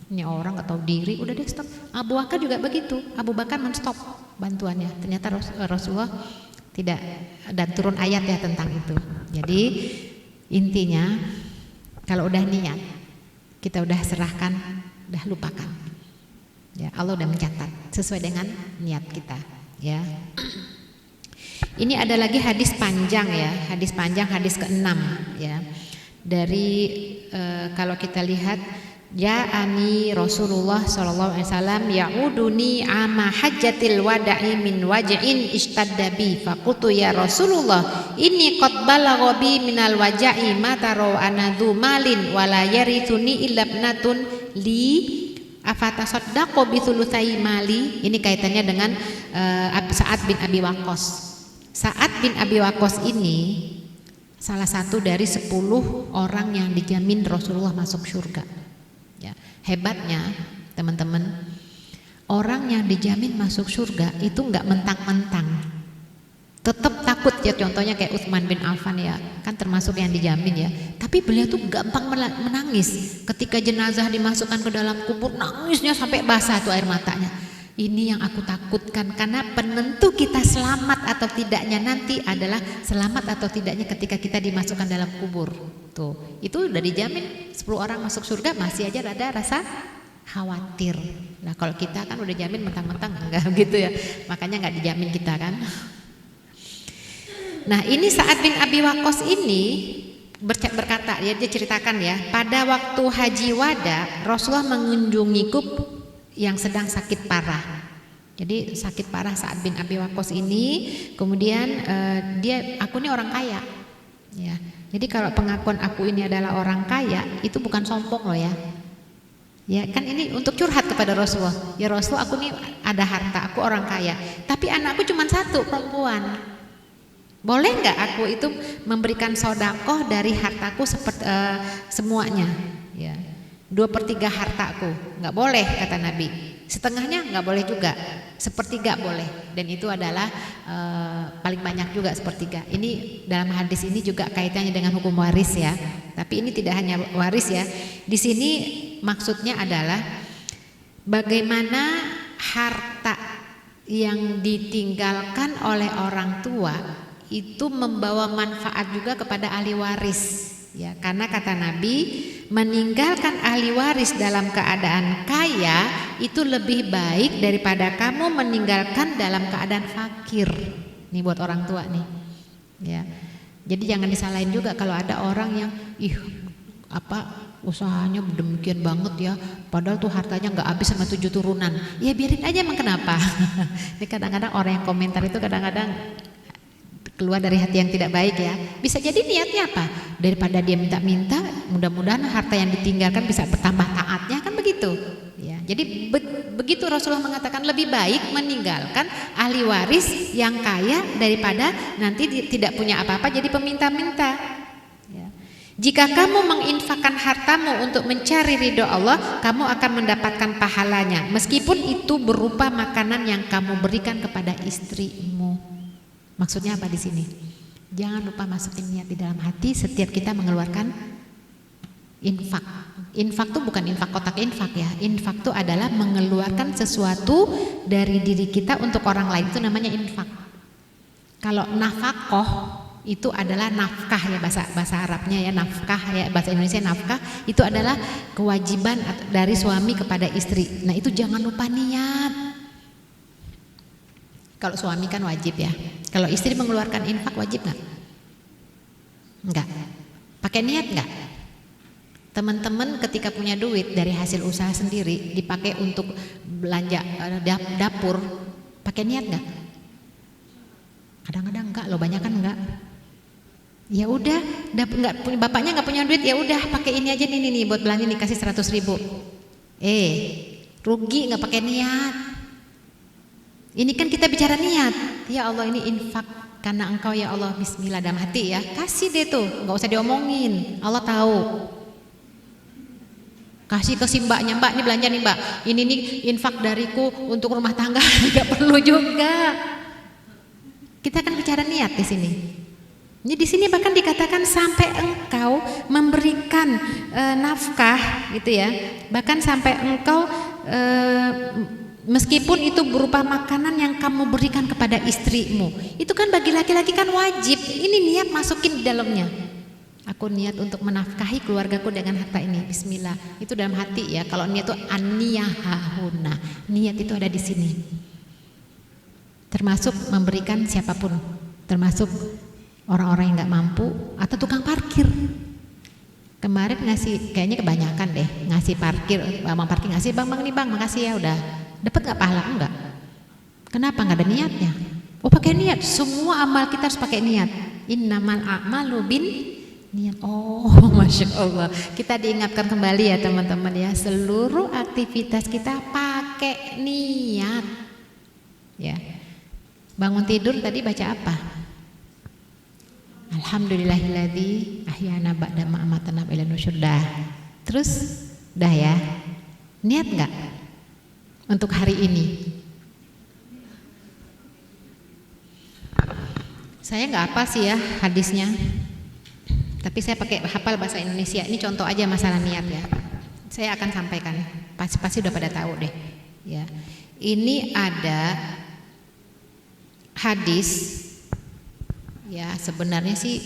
Ini orang nggak tahu diri, udah deh stop. Abu Bakar juga begitu, Abu Bakar men-stop bantuannya. Ternyata Rasulullah tidak, dan turun ayat ya tentang itu. Jadi intinya kalau udah niat, kita udah serahkan, udah lupakan. Ya Allah udah mencatat sesuai dengan niat kita. Ya. Ini ada lagi hadis panjang ya, hadis ke-6 ya. Dari kalau kita lihat Ja'ani Rasulullah sallallahu alaihi wasallam ya'uduni ama hajjatil wada'i min waj'in ishtadda bi faqultu ya Rasulullah inni qad balagha bi minal waja'i ma taro anadhu malin wala yarithuni illa ibnatun li afatasaddaqu bi thulutsai mali. Ini kaitannya dengan Sa'ad bin Abi Waqqas. Sa'ad bin Abi Waqqas ini salah satu dari 10 orang yang dijamin Rasulullah masuk surga. Ya, hebatnya teman-teman, orang yang dijamin masuk surga itu nggak mentang-mentang, tetap takut ya. Contohnya kayak Utsman bin Affan ya, kan termasuk yang dijamin ya. Tapi beliau tuh gampang menangis ketika jenazah dimasukkan ke dalam kubur, nangisnya sampai basah tuh air matanya. Ini yang aku takutkan, karena penentu kita selamat atau tidaknya nanti adalah selamat atau tidaknya ketika kita dimasukkan dalam kubur. Tuh, itu udah dijamin 10 orang masuk surga, masih aja ada rasa khawatir. Nah, kalau kita kan udah jamin mentang-mentang enggak gitu ya. Makanya enggak dijamin kita kan. Nah, ini Sa'ad bin Abi Waqqas ini berkata, ya, dia ceritakan ya, pada waktu Haji Wada Rasulullah mengunjungiku yang sedang sakit parah. Jadi sakit parah Sa'ad bin Abi Waqqas ini, kemudian aku ini orang kaya, ya. Jadi kalau pengakuan aku ini adalah orang kaya, itu bukan sombong loh ya. Ya kan ini untuk curhat kepada Rasulullah. Ya Rasul, aku ini ada harta, aku orang kaya. Tapi anakku cuma 1 perempuan. Boleh nggak aku itu memberikan sedekah dari hartaku seperti semuanya? Ya. 2/3 hartaku, nggak boleh kata Nabi. Setengahnya nggak boleh juga, 1/3 boleh. Dan itu adalah paling banyak juga 1/3. Ini dalam hadis ini juga kaitannya dengan hukum waris ya. Tapi ini tidak hanya waris ya. Di sini maksudnya adalah bagaimana harta yang ditinggalkan oleh orang tua itu membawa manfaat juga kepada ahli waris. Ya, karena kata Nabi, meninggalkan ahli waris dalam keadaan kaya itu lebih baik daripada kamu meninggalkan dalam keadaan fakir. Nih buat orang tua nih. Ya. Jadi jangan disalahin juga kalau ada orang yang usahanya demikian banget ya, padahal tuh hartanya nggak habis sama 7 turunan. Ya biarin aja, emang kenapa? Ini kadang-kadang orang yang komentar itu kadang-kadang keluar dari hati yang tidak baik ya. Bisa jadi niatnya apa? Daripada dia minta-minta, mudah-mudahan harta yang ditinggalkan bisa bertambah taatnya, kan begitu. Ya, jadi begitu Rasulullah mengatakan lebih baik meninggalkan ahli waris yang kaya daripada nanti tidak punya apa-apa jadi peminta-minta. Ya. Jika kamu menginfakkan hartamu untuk mencari ridho Allah, kamu akan mendapatkan pahalanya, meskipun itu berupa makanan yang kamu berikan kepada istrimu. Maksudnya apa di sini? Jangan lupa masukin niat di dalam hati setiap kita mengeluarkan infak. Infak itu bukan infak kotak infak ya. Infak itu adalah mengeluarkan sesuatu dari diri kita untuk orang lain, itu namanya infak. Kalau nafkah itu adalah nafkah ya, bahasa Arabnya ya, nafkah ya, bahasa Indonesia nafkah itu adalah kewajiban dari suami kepada istri. Nah, itu jangan lupa niat. Kalau suami kan wajib ya. Kalau istri mengeluarkan infak wajib nggak? Enggak. Pakai niat nggak? Teman-teman ketika punya duit dari hasil usaha sendiri dipakai untuk belanja dapur, pakai niat nggak? Kadang-kadang enggak loh, banyak kan enggak. Ya udah, bapaknya nggak punya duit, ya udah pakai ini aja nih buat belanja nih, kasih 100.000. Rugi nggak pakai niat. Ini kan kita bicara niat. Ya Allah, ini infak karena Engkau ya Allah, bismillah dalam hati ya. Kasih deh tuh, nggak usah diomongin. Allah tahu. Kasih ke si mbaknya, mbak ini belanja nih mbak. Ini nih infak dariku untuk rumah tangga, nggak perlu juga. Kita kan bicara niat di sini. Ini di sini bahkan dikatakan sampai engkau memberikan nafkah gitu ya. Bahkan sampai engkau meskipun itu berupa makanan yang kamu berikan kepada istrimu, itu kan bagi laki-laki kan wajib. Ini niat masukin di dalamnya. Aku niat untuk menafkahi keluargaku dengan harta ini. Bismillah. Itu dalam hati ya. Kalau niat itu an-niyahahuna. Niat itu ada di sini. Termasuk memberikan siapapun. Termasuk orang-orang yang nggak mampu atau tukang parkir. Kemarin ngasih, kayaknya kebanyakan deh, ngasih parkir, bang parkir ngasih, bang nih bang, makasih ya udah. Dapat nggak pahala? Enggak. Kenapa? Nggak ada niatnya. Oh pakai niat, semua amal kita harus pakai niat. Innamal a'malu bin niat. Oh masya Allah, kita diingatkan kembali ya teman-teman ya, seluruh aktivitas kita pakai niat. Ya, bangun tidur tadi baca apa? Alhamdulillahilladzi ahyana ba'da ma amatana wa ilaihi nusyur. Terus dah ya. Niat enggak untuk hari ini? Saya enggak hafal sih ya hadisnya. Tapi saya pakai hafal bahasa Indonesia. Ini contoh aja masalah niat ya. Saya akan sampaikan. Pasti udah pada tahu deh. Ya. Ini ada hadis. Ya sebenarnya sih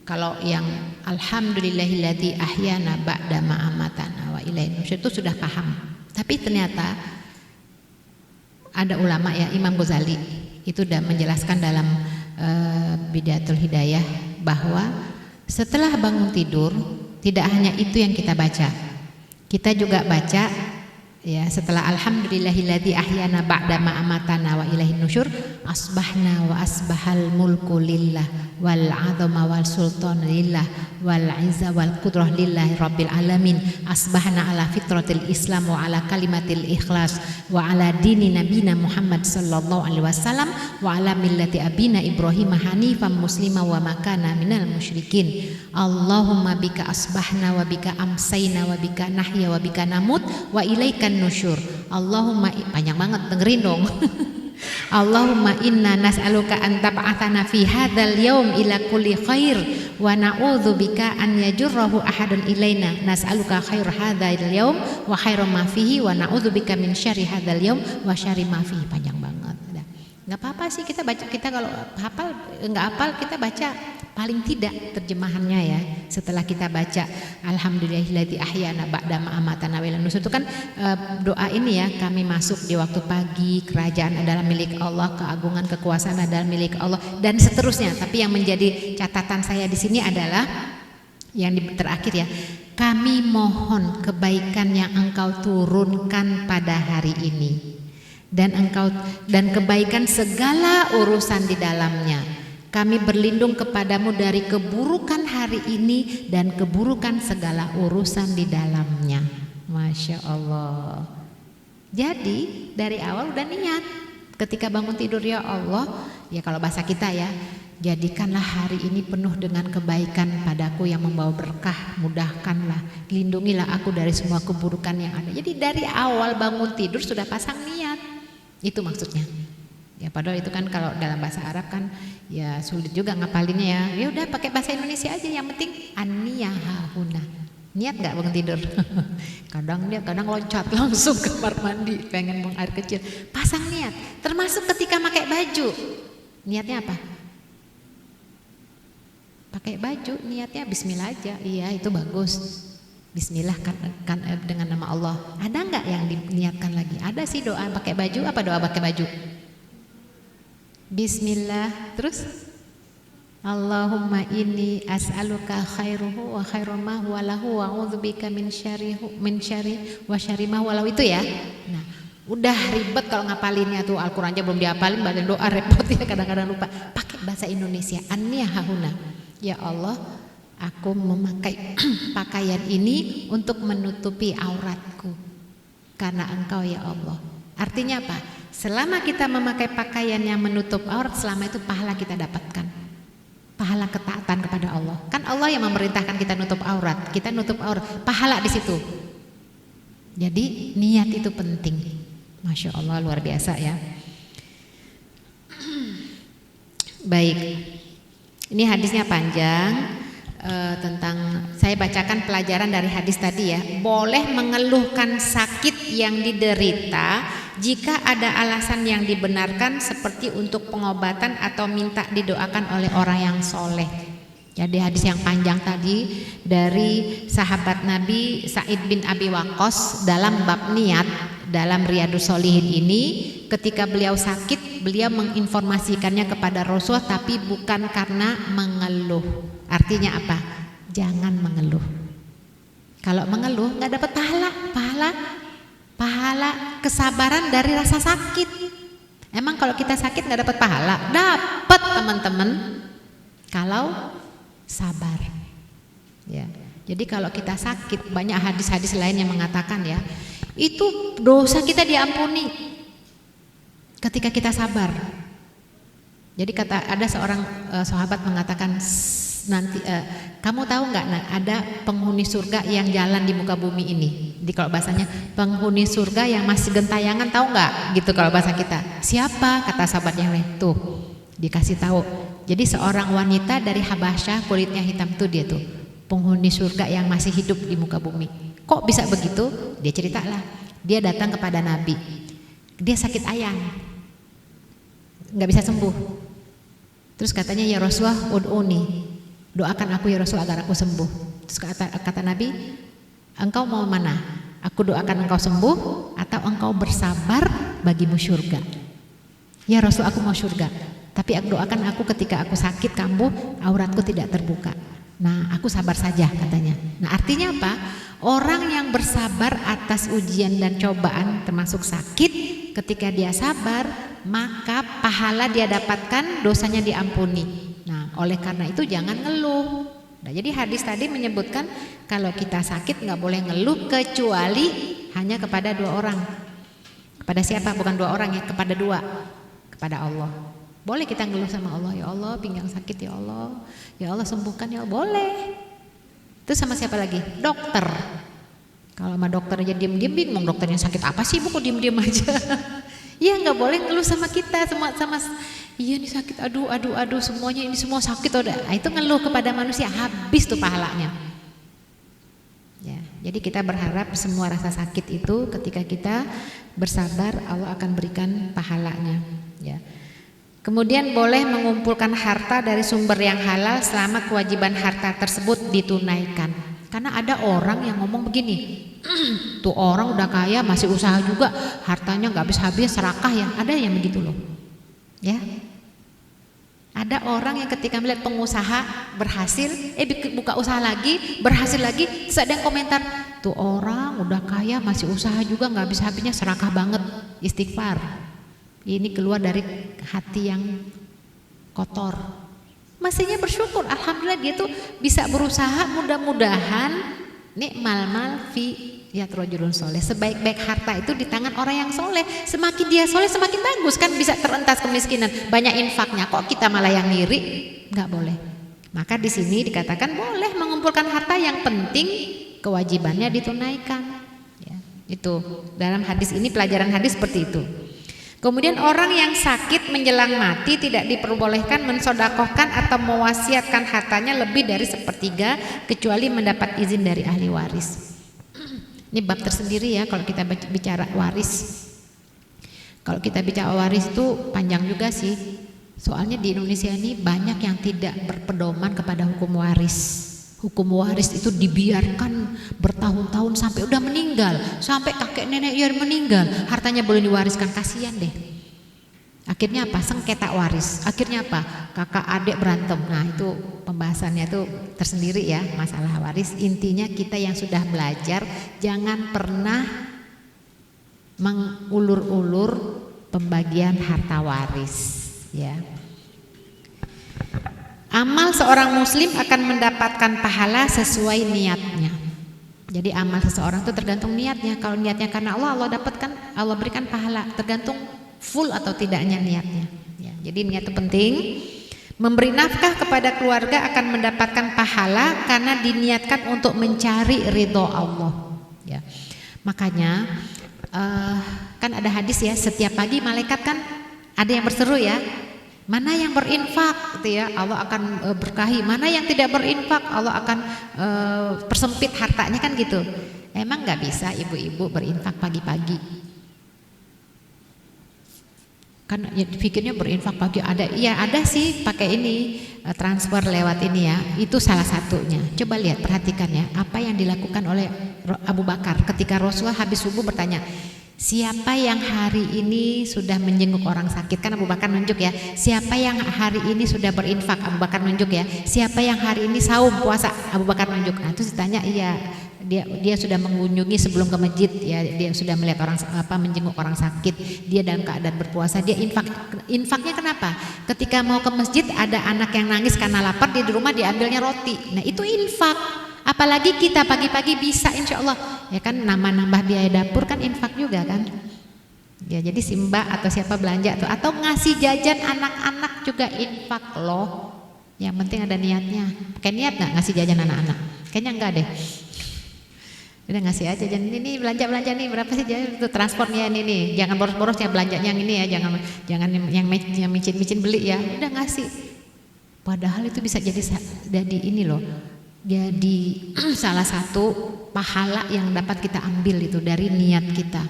kalau yang alhamdulillahilladzi ahyana ba'da ma amatana wa ilaihi nusyur itu sudah paham. Tapi ternyata ada ulama ya, Imam Ghazali itu sudah menjelaskan dalam Bidayatul Hidayah bahwa setelah bangun tidur tidak hanya itu yang kita baca. Kita juga baca ya setelah alhamdulillahilladzi ahyana ba'da ma amatana wa ilaihi nusyur, asbahna wa asbahal mulku lillah wal 'azama wal sultan lillah wal 'izza wal qudrah lillahi rabbil alamin, asbahna ala fitratil islam wa ala kalimatil ikhlas wa ala dini nabina Muhammad sallallahu alaihi wasallam wa ala millati abina Ibrahim hanifan muslima wa makana minal musyrikin. Allahumma bika asbahna wa bika amsayna wa bika nahya wa bika namut wa ilaikan nusyur. Allahumma, panjang banget dengerin dong. Allahumma inna nas'aluka an tab'atsana fi hadzal yaum ila kulli khair wa na'udzubika an yajurrahu ahadun ilaina. Nas'aluka khair hadzal yaum wa khairu ma fihi wa na'udzubika min syarri hadzal yaum wa syarri ma fihi. Panjang banget. Nggak apa-apa sih kita baca, kita kalau hafal nggak hafal kita baca paling tidak terjemahannya ya. Setelah kita baca alhamdulillahilladzi ahyana ba'da ma amatana wa ilaihi nusyur itu kan doa ini ya, kami masuk di waktu pagi, kerajaan adalah milik Allah, keagungan kekuasaan adalah milik Allah dan seterusnya. Tapi yang menjadi catatan saya di sini adalah yang terakhir ya, kami mohon kebaikan yang Engkau turunkan pada hari ini dan kebaikan segala urusan di dalamnya. Kami berlindung kepadamu dari keburukan hari ini dan keburukan segala urusan di dalamnya. Masya Allah. Jadi dari awal udah niat. Ketika bangun tidur, ya Allah, ya kalau bahasa kita ya, jadikanlah hari ini penuh dengan kebaikan padaku yang membawa berkah, mudahkanlah, lindungilah aku dari semua keburukan yang ada. Jadi dari awal bangun tidur sudah pasang niat. Itu maksudnya. Ya padahal itu kan kalau dalam bahasa Arab kan ya sulit juga ngapalinnya ya. Ya udah pakai bahasa Indonesia aja, yang penting an-niyahahuna. Niat enggak bangun tidur? Kadang dia loncat langsung ke kamar mandi pengen buang air kecil. Pasang niat. Termasuk ketika pakai baju. Niatnya apa? Pakai baju niatnya bismillah aja. Iya, itu bagus. Bismillah kan dengan nama Allah. Ada enggak yang diniatkan lagi? Ada sih doa pakai baju. Apa doa pakai baju? Bismillah. Terus Allahumma inni as'aluka khairuhu wa khairu ma huwa lahu wa a'udzubika min syarri wa syarri ma huwa lahu. Itu ya. Nah, udah ribet kalau ngapalinnya tuh, Al-Qur'an aja belum dihafalin, baca doa repot ya, kadang-kadang lupa. Pakai bahasa Indonesia. An-niyahahuna. Ya Allah, aku memakai pakaian ini untuk menutupi auratku karena Engkau ya Allah. Artinya apa? Selama kita memakai pakaian yang menutup aurat, selama itu pahala kita dapatkan. Pahala ketaatan kepada Allah. Kan Allah yang memerintahkan kita nutup aurat. Kita nutup aurat, pahala di situ. Jadi niat itu penting. Masya Allah, luar biasa ya. Baik. Ini hadisnya panjang. Tentang, saya bacakan pelajaran dari hadis tadi ya. Boleh mengeluhkan sakit yang diderita jika ada alasan yang dibenarkan, seperti untuk pengobatan atau minta didoakan oleh orang yang soleh. Jadi hadis yang panjang tadi dari sahabat Nabi Sa'id bin Abi Waqqas dalam bab niat dalam Riyadhus Shalihin ini, ketika beliau sakit, beliau menginformasikannya kepada Rasulullah, tapi bukan karena mengeluh. Artinya apa? Jangan mengeluh. Kalau mengeluh nggak dapat pahala kesabaran dari rasa sakit. Emang kalau kita sakit nggak dapat pahala? Dapat teman-teman, kalau sabar. Ya. Jadi kalau kita sakit, banyak hadis-hadis lain yang mengatakan ya, itu dosa kita diampuni ketika kita sabar. Jadi ada seorang sahabat mengatakan, nanti kamu tahu nggak, ada penghuni surga yang jalan di muka bumi ini. Jadi kalau bahasanya penghuni surga yang masih gentayangan, tahu nggak? Gitu kalau bahasa kita. Siapa? Kata sahabat yang lain. Tuh dikasih tahu. Jadi seorang wanita dari Habasyah, kulitnya hitam tuh, dia tuh penghuni surga yang masih hidup di muka bumi. Kok bisa begitu? Dia ceritalah. Dia datang kepada Nabi. Dia sakit ayang, nggak bisa sembuh. Terus katanya, ya Rasulullah, ud'uni, doakan aku ya Rasul agar aku sembuh. Terus kata Nabi, engkau mau mana? Aku doakan engkau sembuh atau engkau bersabar bagimu surga? Ya Rasul, aku mau surga, tapi aku doakan aku ketika aku sakit kambuh, auratku tidak terbuka. Nah, aku sabar saja, katanya. Nah, artinya apa? Orang yang bersabar atas ujian dan cobaan termasuk sakit, ketika dia sabar, maka pahala dia dapatkan, dosanya diampuni. Nah, oleh karena itu jangan ngeluh. Nah, jadi hadis tadi menyebutkan kalau kita sakit nggak boleh ngeluh kecuali hanya kepada dua orang. Kepada siapa? Bukan dua orang ya, kepada dua. Kepada Allah. Boleh kita ngeluh sama Allah, ya Allah pinggang sakit, ya Allah sembuhkan, ya Allah, boleh. Itu sama siapa lagi? Dokter. Kalau sama dokter aja diem-diem, bingung dokternya sakit apa sih, Bu, kok diem-diem aja. Ya nggak boleh ngeluh sama kita, sama iya nih sakit, aduh semuanya ini semua sakit udah. Nah, itu ngeluh kepada manusia, habis tuh pahalanya. Ya, jadi kita berharap semua rasa sakit itu ketika kita bersabar, Allah akan berikan pahalanya. Ya. Kemudian boleh mengumpulkan harta dari sumber yang halal selama kewajiban harta tersebut ditunaikan. Karena ada orang yang ngomong begini, tuh orang udah kaya masih usaha juga, hartanya nggak habis-habis, serakah ya. Ada yang begitu loh, ya. Ada orang yang ketika melihat pengusaha berhasil, buka usaha lagi, berhasil lagi, terus ada yang komentar, tuh orang udah kaya masih usaha juga nggak habis-habisnya, serakah banget. Istighfar. Ini keluar dari hati yang kotor. Mestinya bersyukur, alhamdulillah dia tuh bisa berusaha, mudah-mudahan ni'mal mal fi yad rajulun soleh. Sebaik-baik harta itu di tangan orang yang soleh. Semakin dia soleh semakin bagus kan, bisa terentas kemiskinan, banyak infaknya. Kok kita malah yang ngiri? Nggak boleh. Maka di sini dikatakan boleh mengumpulkan harta, yang penting kewajibannya ditunaikan. Ya, itu dalam hadis ini, pelajaran hadis seperti itu. Kemudian orang yang sakit menjelang mati tidak diperbolehkan mensodakohkan atau mewasiatkan hartanya lebih dari sepertiga kecuali mendapat izin dari ahli waris. Ini bab tersendiri ya kalau kita bicara waris. Kalau kita bicara waris itu panjang juga sih. Soalnya di Indonesia ini banyak yang tidak berpedoman kepada hukum waris. Hukum waris itu dibiarkan bertahun-tahun sampai udah meninggal, sampai kakek nenek yang meninggal, hartanya boleh diwariskan. Kasihan deh. Akhirnya apa? Sengketa waris. Akhirnya apa? Kakak adik berantem. Nah, itu pembahasannya itu tersendiri ya, masalah waris. Intinya kita yang sudah belajar jangan pernah mengulur-ulur pembagian harta waris, ya. Amal seorang muslim akan mendapatkan pahala sesuai niatnya. Jadi amal seseorang itu tergantung niatnya. Kalau niatnya karena Allah, Allah dapatkan, Allah berikan pahala. Tergantung full atau tidaknya niatnya. Ya, jadi niat itu penting. Memberi nafkah kepada keluarga akan mendapatkan pahala karena diniatkan untuk mencari ridho Allah. Ya. Makanya kan ada hadis ya, setiap pagi malaikat kan ada yang berseru ya. Mana yang berinfak gitu ya, Allah akan berkahi. Mana yang tidak berinfak, Allah akan persempit hartanya kan gitu. Emang nggak bisa ibu-ibu berinfak pagi-pagi? Kan ya, pikirnya berinfak pagi ada, iya ada sih pakai ini transfer lewat ini ya. Itu salah satunya. Coba lihat, perhatikan ya, apa yang dilakukan oleh Abu Bakar ketika Rasulullah habis subuh bertanya, Siapa yang hari ini sudah menjenguk orang sakit? Kan Abu Bakar nunjuk ya. Siapa yang hari ini sudah berinfak? Abu Bakar nunjuk ya. Siapa yang hari ini saum puasa? Abu Bakar nunjuk. Nah, terus ditanya, iya, dia sudah mengunjungi sebelum ke masjid ya, dia sudah melihat orang menjenguk orang sakit, dia dalam keadaan berpuasa, dia infak. Infaknya kenapa? Ketika mau ke masjid ada anak yang nangis karena lapar, dia di rumah diambilnya roti. Nah, itu infak. Apalagi kita pagi-pagi bisa insya Allah ya kan, nambah biaya dapur kan infak juga kan ya. Jadi si mbak atau siapa belanja tuh, atau ngasih jajan anak-anak juga infak loh. Yang penting ada niatnya. Kayak niat nggak ngasih jajan anak-anak? Kayaknya enggak deh. Udah ngasih aja, jangan ini belanja nih berapa sih itu transportnya ini, jangan boros-boros ya belanjanya yang ini ya, jangan yang micin beli ya, udah ngasih. Padahal itu bisa jadi ini loh, jadi salah satu pahala yang dapat kita ambil itu dari niat kita,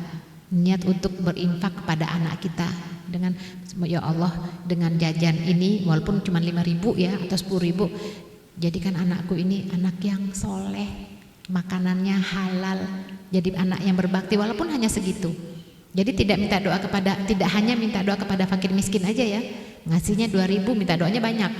niat untuk berinfak kepada anak kita dengan ya Allah, dengan jajan ini walaupun cuma 5.000 ya atau 10.000, jadikan anakku ini anak yang soleh, makanannya halal, jadi anak yang berbakti walaupun hanya segitu. Jadi tidak hanya minta doa kepada fakir miskin aja ya, ngasihnya 2.000, minta doanya banyak.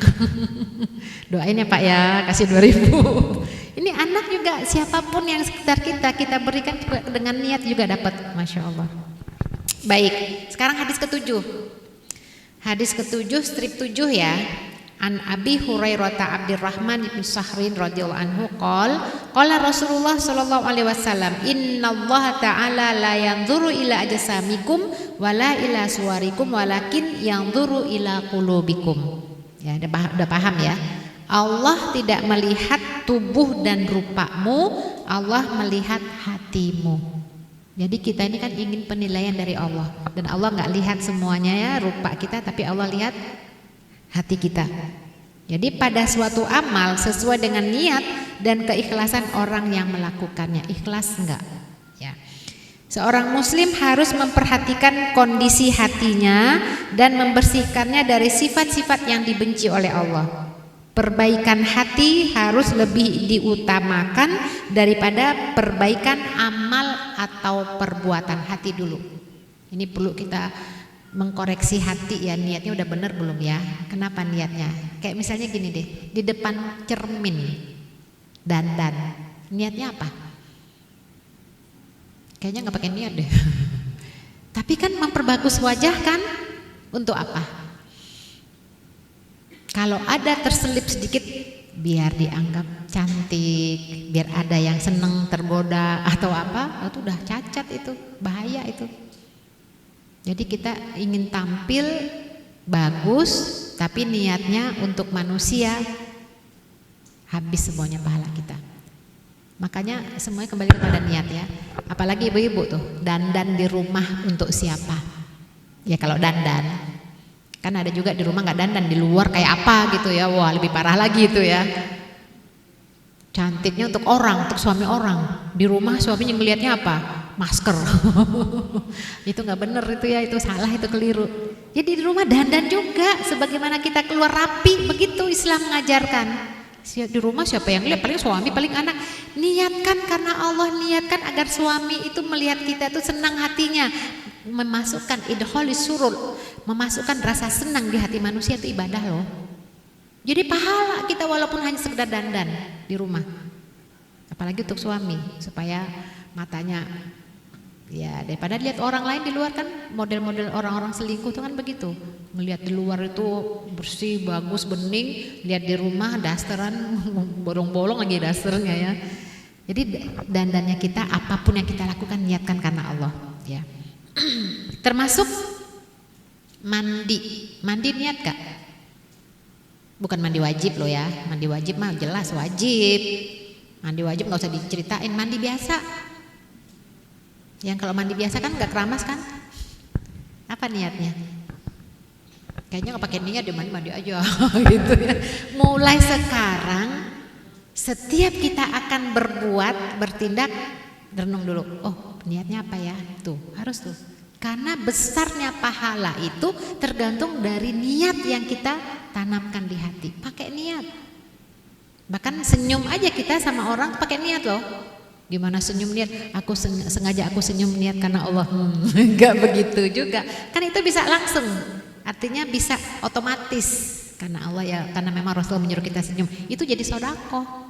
Doain ya Pak ya, kasih 2.000. Ini anak juga, siapapun yang sekitar kita berikan dengan niat juga dapat, Masya Allah. Baik, sekarang hadis ke-7. Hadis ke-7 strip 7 ya. An Abi Hurairah Abdurrahman bin Sahrin radhiyallahu anhu qala Rasulullah sallallahu alaihi wasallam, innallaha ta'ala la yanzuru ila ajsamikum wala ila suwarikum walakin yanzuru ila qulubikum. Ya, udah paham ya. Allah tidak melihat tubuh dan rupamu, Allah melihat hatimu. Jadi kita ini kan ingin penilaian dari Allah, dan Allah nggak lihat semuanya ya rupa kita, tapi Allah lihat hati kita. Jadi pada suatu amal sesuai dengan niat dan keikhlasan orang yang melakukannya. Ikhlas enggak? Ya. Seorang muslim harus memperhatikan kondisi hatinya dan membersihkannya dari sifat-sifat yang dibenci oleh Allah. Perbaikan hati harus lebih diutamakan daripada perbaikan amal atau perbuatan hati dulu. Ini perlu kita mengkoreksi hati ya, niatnya udah benar belum ya? Kenapa niatnya? Kayak misalnya gini deh, di depan cermin dandan, niatnya apa? Kayaknya nggak pakai niat deh. Tapi kan memperbagus wajah kan? Untuk apa? Kalau ada terselip sedikit, biar dianggap cantik, biar ada yang seneng tergoda atau apa, itu udah cacat, itu bahaya itu. Jadi kita ingin tampil bagus, tapi niatnya untuk manusia, habis semuanya pahala kita. Makanya semuanya kembali kepada niat ya. Apalagi ibu-ibu tuh, dandan di rumah untuk siapa? Ya kalau dandan, kan ada juga di rumah nggak dandan, di luar kayak apa gitu ya. Wah lebih parah lagi itu ya. Cantiknya untuk orang, untuk suami orang. Di rumah suaminya ngelihatnya apa? Masker. Itu nggak bener itu ya, itu salah, itu keliru. Jadi di rumah dandan juga sebagaimana kita keluar rapi, begitu Islam mengajarkan. Di rumah siapa yang lihat? Paling suami, paling anak. Niatkan karena Allah, niatkan agar suami itu melihat kita itu senang hatinya, memasukkan idholis surur, memasukkan rasa senang di hati manusia, itu ibadah loh. Jadi pahala kita walaupun hanya sekedar dandan di rumah. Apalagi untuk suami, supaya matanya ya, daripada lihat orang lain di luar kan, model-model orang-orang selingkuh itu kan begitu, melihat di luar itu bersih, bagus, bening, lihat di rumah dasteran, bolong-bolong lagi dasternya ya. Jadi dandannya kita, apapun yang kita lakukan niatkan karena Allah ya. Termasuk mandi niat gak? Bukan mandi wajib loh ya, mandi wajib mah jelas wajib, mandi wajib nggak usah diceritain, mandi biasa. Yang kalau mandi biasa kan nggak keramas kan? Apa niatnya? Kayaknya nggak pakai niat, dia mandi aja gitu ya. Mulai sekarang setiap kita akan bertindak, renung dulu. Oh niatnya apa ya? Tuh harus tuh. Karena besarnya pahala itu tergantung dari niat yang kita tanamkan di hati. Pakai niat. Bahkan senyum aja kita sama orang pakai niat loh. Gimana senyum niat? Aku sengaja aku senyum niat karena Allah. Enggak begitu juga. Kan itu bisa langsung. Artinya bisa otomatis karena Allah ya, karena memang Rasul menyuruh kita senyum. Itu jadi sedekah.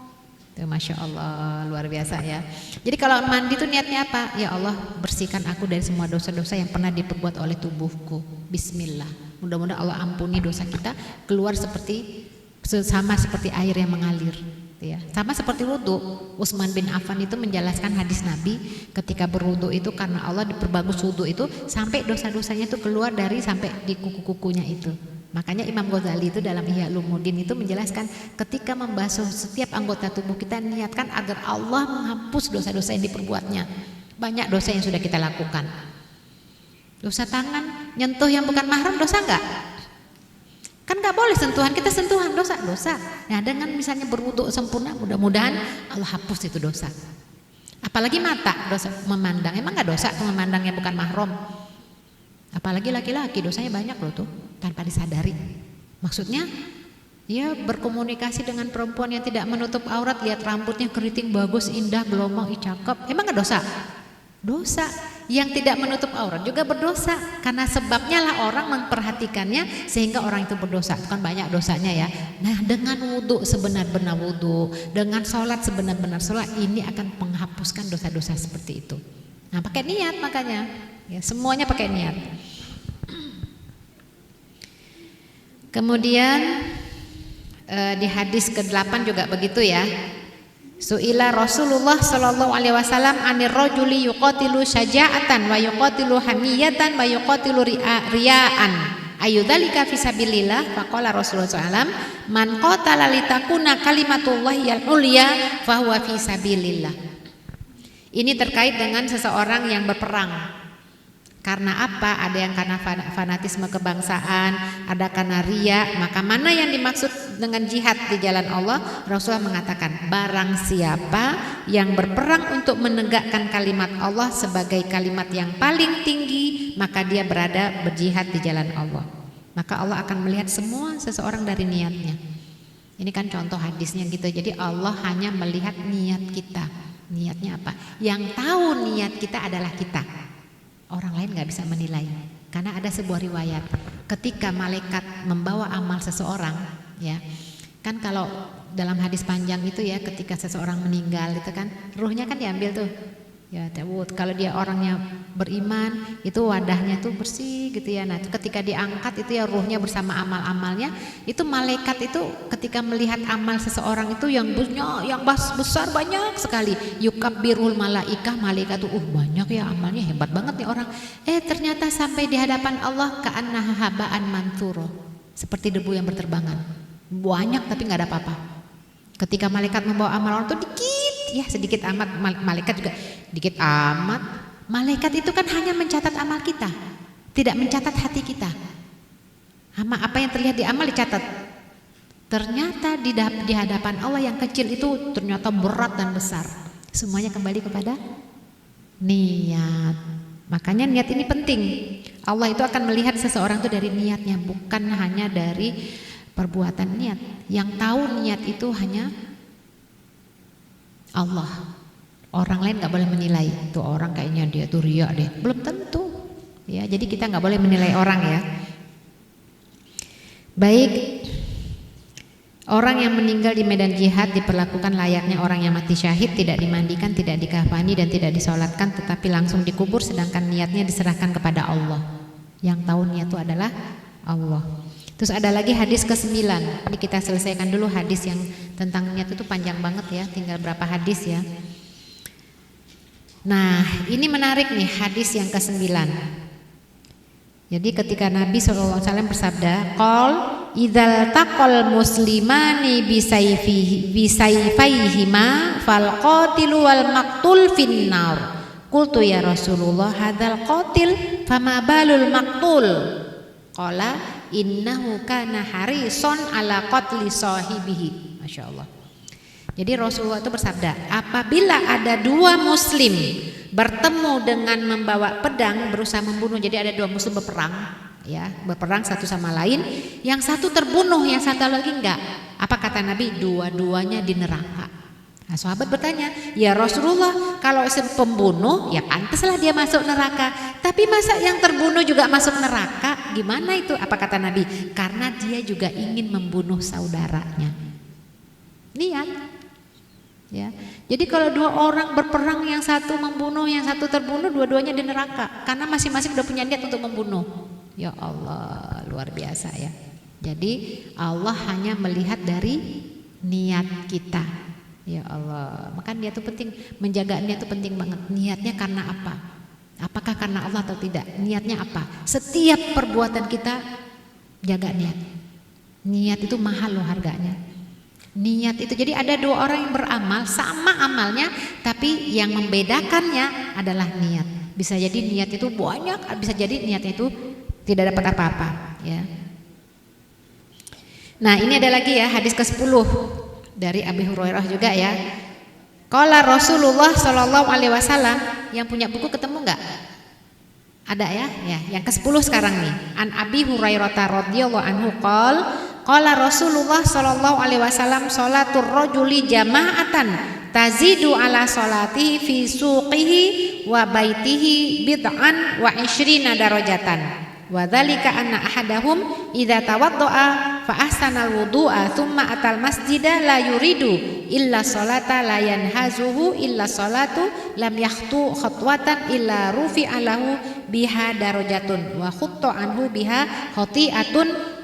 Tuh, Masya Allah, luar biasa ya. Jadi kalau mandi itu niatnya apa? Ya Allah, bersihkan aku dari semua dosa-dosa yang pernah diperbuat oleh tubuhku. Bismillah. Mudah-mudahan Allah ampuni dosa kita, keluar sama seperti air yang mengalir. Ya. Sama seperti wudhu. Utsman bin Affan itu menjelaskan hadis Nabi ketika berwudhu itu karena Allah diperbagus wudhu itu sampai dosa-dosanya itu keluar dari sampai di kuku-kukunya itu. Makanya Imam Ghazali itu dalam Ihya Ulumuddin itu menjelaskan ketika membasuh setiap anggota tubuh kita niatkan agar Allah menghapus dosa-dosa yang diperbuatnya. Banyak dosa yang sudah kita lakukan. Dosa tangan, nyentuh yang bukan mahram dosa enggak? Kan enggak boleh sentuhan, kita sentuhan dosa. Nah, dengan misalnya berwudu sempurna, mudah-mudahan Allah hapus itu dosa. Apalagi mata, dosa memandang. Emang enggak dosa memandang yang bukan mahram? Apalagi laki-laki dosanya banyak loh tuh tanpa disadari. Maksudnya dia berkomunikasi dengan perempuan yang tidak menutup aurat, lihat rambutnya keriting bagus, indah, gelombang, cakep. Emang enggak dosa? Dosa. Yang tidak menutup aurat juga berdosa karena sebabnya lah orang memperhatikannya sehingga orang itu berdosa. Itu kan banyak dosanya ya. Nah, dengan wudhu sebenar-benar wudhu, dengan sholat sebenar-benar sholat, ini akan menghapuskan dosa-dosa seperti itu. Nah, pakai niat makanya. Ya, semuanya pakai niat. Kemudian di hadis ke-8 juga begitu ya. Su'ila Rasulullah sallallahu alaihi wasallam anir rajuli yuqatilu syaja'atan wa yuqatilu hamiyatan wa yuqatilu riya'an ayyudzalika fisabilillah. Faqala Rasulullah sallallahu alaihi wasallam man qatala litakuna kalimatullahi al-ulya fahuwa fisabilillah. Ini terkait dengan seseorang yang berperang. Karena apa? Ada yang karena fanatisme kebangsaan, ada karena riya. Maka mana yang dimaksud dengan jihad di jalan Allah? Rasulullah mengatakan, barang siapa yang berperang untuk menegakkan kalimat Allah sebagai kalimat yang paling tinggi, maka dia berjihad di jalan Allah. Maka Allah akan melihat semua seseorang dari niatnya. Ini kan contoh hadisnya gitu. Jadi Allah hanya melihat niat kita. Niatnya apa? Yang tahu niat kita adalah kita. Orang lain gak bisa menilai. Karena ada sebuah riwayat ketika malaikat membawa amal seseorang, ya kan, kalau dalam hadis panjang itu ya, ketika seseorang meninggal itu kan ruhnya kan diambil tuh ya. Kalau dia orangnya beriman itu wadahnya tuh bersih gitu ya. Nah, ketika diangkat itu ya ruhnya bersama amal-amalnya. Itu malaikat itu ketika melihat amal seseorang itu yang banyak, yang besar banyak sekali. Yukabbirul malaikah, malaikat tuh banyak ya amalnya, hebat banget nih orang. Ternyata sampai di hadapan Allah ka'annaha haba'an mansuro, seperti debu yang berterbangan. Banyak tapi nggak ada apa-apa. Ketika malaikat membawa amal orang tuh dikit ya, sedikit amat. Malaikat juga dikit amat. Malaikat itu kan hanya mencatat amal kita, tidak mencatat hati kita. Apa yang terlihat di amal dicatat. Ternyata di hadapan Allah yang kecil itu ternyata berat dan besar. Semuanya kembali kepada niat. Makanya niat ini penting. Allah itu akan melihat seseorang itu dari niatnya, bukan hanya dari perbuatan niat. Yang tahu niat itu hanya Allah. Orang lain gak boleh menilai, tuh orang kayaknya dia tuh riya deh, belum tentu ya. Jadi kita gak boleh menilai orang ya. Baik, orang yang meninggal di medan jihad diperlakukan layaknya orang yang mati syahid, tidak dimandikan, tidak dikafani, dan tidak disolatkan, tetapi langsung dikubur, sedangkan niatnya diserahkan kepada Allah. Yang tahu niat itu adalah Allah. Terus ada lagi hadis ke-9. Ini kita selesaikan dulu hadis yang tentang niat, itu panjang banget ya, tinggal berapa hadis ya. Nah, ini menarik nih hadis yang ke-9. Jadi ketika Nabi SAW bersabda, qol idzal taqal muslimani bisayfaihima fal qatilu wal maqtul finnar. Qultu ya Rasulullah hadzal qatil fama balul maqtul? Qala innahu kana harison ala qatli sahibihi. Masya Allah. Jadi Rasulullah itu bersabda, apabila ada dua muslim bertemu dengan membawa pedang berusaha membunuh, jadi ada dua muslim berperang ya, berperang satu sama lain, yang satu terbunuh, yang satu lagi enggak. Apa kata Nabi? Dua-duanya di neraka. Nah, sahabat bertanya, ya Rasulullah, kalau pembunuh ya pantaslah dia masuk neraka. Tapi masa yang terbunuh juga masuk neraka? Gimana itu? Apa kata Nabi? Karena dia juga ingin membunuh saudaranya. Niat. Ya. Jadi kalau dua orang berperang, yang satu membunuh, yang satu terbunuh, dua-duanya di neraka. Karena masing-masing udah punya niat untuk membunuh. Ya Allah, luar biasa ya. Jadi Allah hanya melihat dari niat kita. Ya Allah, maka niat itu penting, menjaga niat itu penting banget. Niatnya karena apa? Apakah karena Allah atau tidak? Niatnya apa? Setiap perbuatan kita jaga niat. Niat itu mahal loh harganya. Niat itu, jadi ada dua orang yang beramal sama amalnya, tapi yang membedakannya adalah niat. Bisa jadi niat itu banyak, bisa jadi niatnya itu tidak dapat apa-apa. Ya. Nah ini ada lagi ya hadis ke-10 dari Abi Hurairah juga ya. Qala Rasulullah sallallahu alaihi wasallam, yang punya buku ketemu enggak? Ada ya? Ya, yang ke-10 sekarang nih. An Abi Hurairah radhiyallahu anhu qala Rasulullah sallallahu alaihi wasallam salatur rajuli jama'atan tazidu ala salatihi fi suqihi wa baitihi bid'an wa 20 darajatan. Wa dzalika anna ahadahum idza tawaddaa fa ahsanal wudu'a thumma atal masjida la yuridu illa salata la yanhazuhu illa salatu lam yakhtu khatwatan illa rufi'a lahu biha darajatun wa khutta anhu biha khati'atun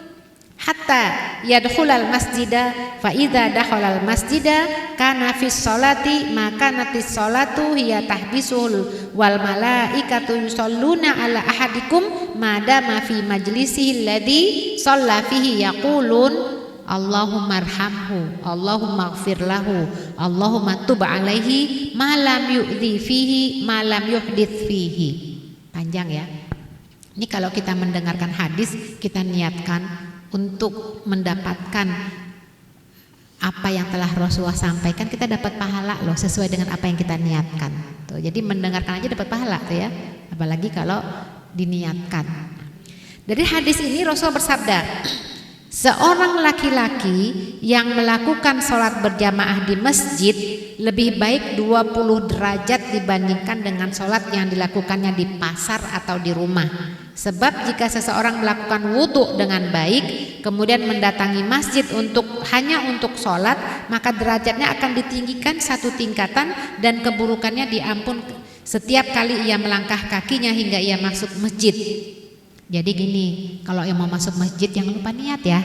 hatta yadkhulal masjida fa idza dakhalal masjida kana fis salati ma kanatis salatu hiya tahbisul wal malaikatu yusalluna ala ahadikum madama fi majlisihi alladhi shalla fihi yaqulun Allahumma arhamhu Allahumma ighfir lahu Allahumma tub alaihi ma lam yu'dhi fihi ma lam yuhdits fihi. Panjang ya. Ini kalau kita mendengarkan hadis, kita niatkan untuk mendapatkan apa yang telah Rasulullah sampaikan, kita dapat pahala loh sesuai dengan apa yang kita niatkan. Tuh, jadi mendengarkan aja dapat pahala tuh ya, apalagi kalau diniatkan. Dari hadis ini Rasul bersabda, seorang laki-laki yang melakukan sholat berjamaah di masjid lebih baik 20 derajat dibandingkan dengan sholat yang dilakukannya di pasar atau di rumah. Sebab jika seseorang melakukan wudhu dengan baik kemudian mendatangi masjid hanya untuk sholat, maka derajatnya akan ditinggikan satu tingkatan dan keburukannya diampun setiap kali ia melangkah kakinya hingga ia masuk masjid. Jadi gini, kalau yang mau masuk masjid jangan lupa niat ya.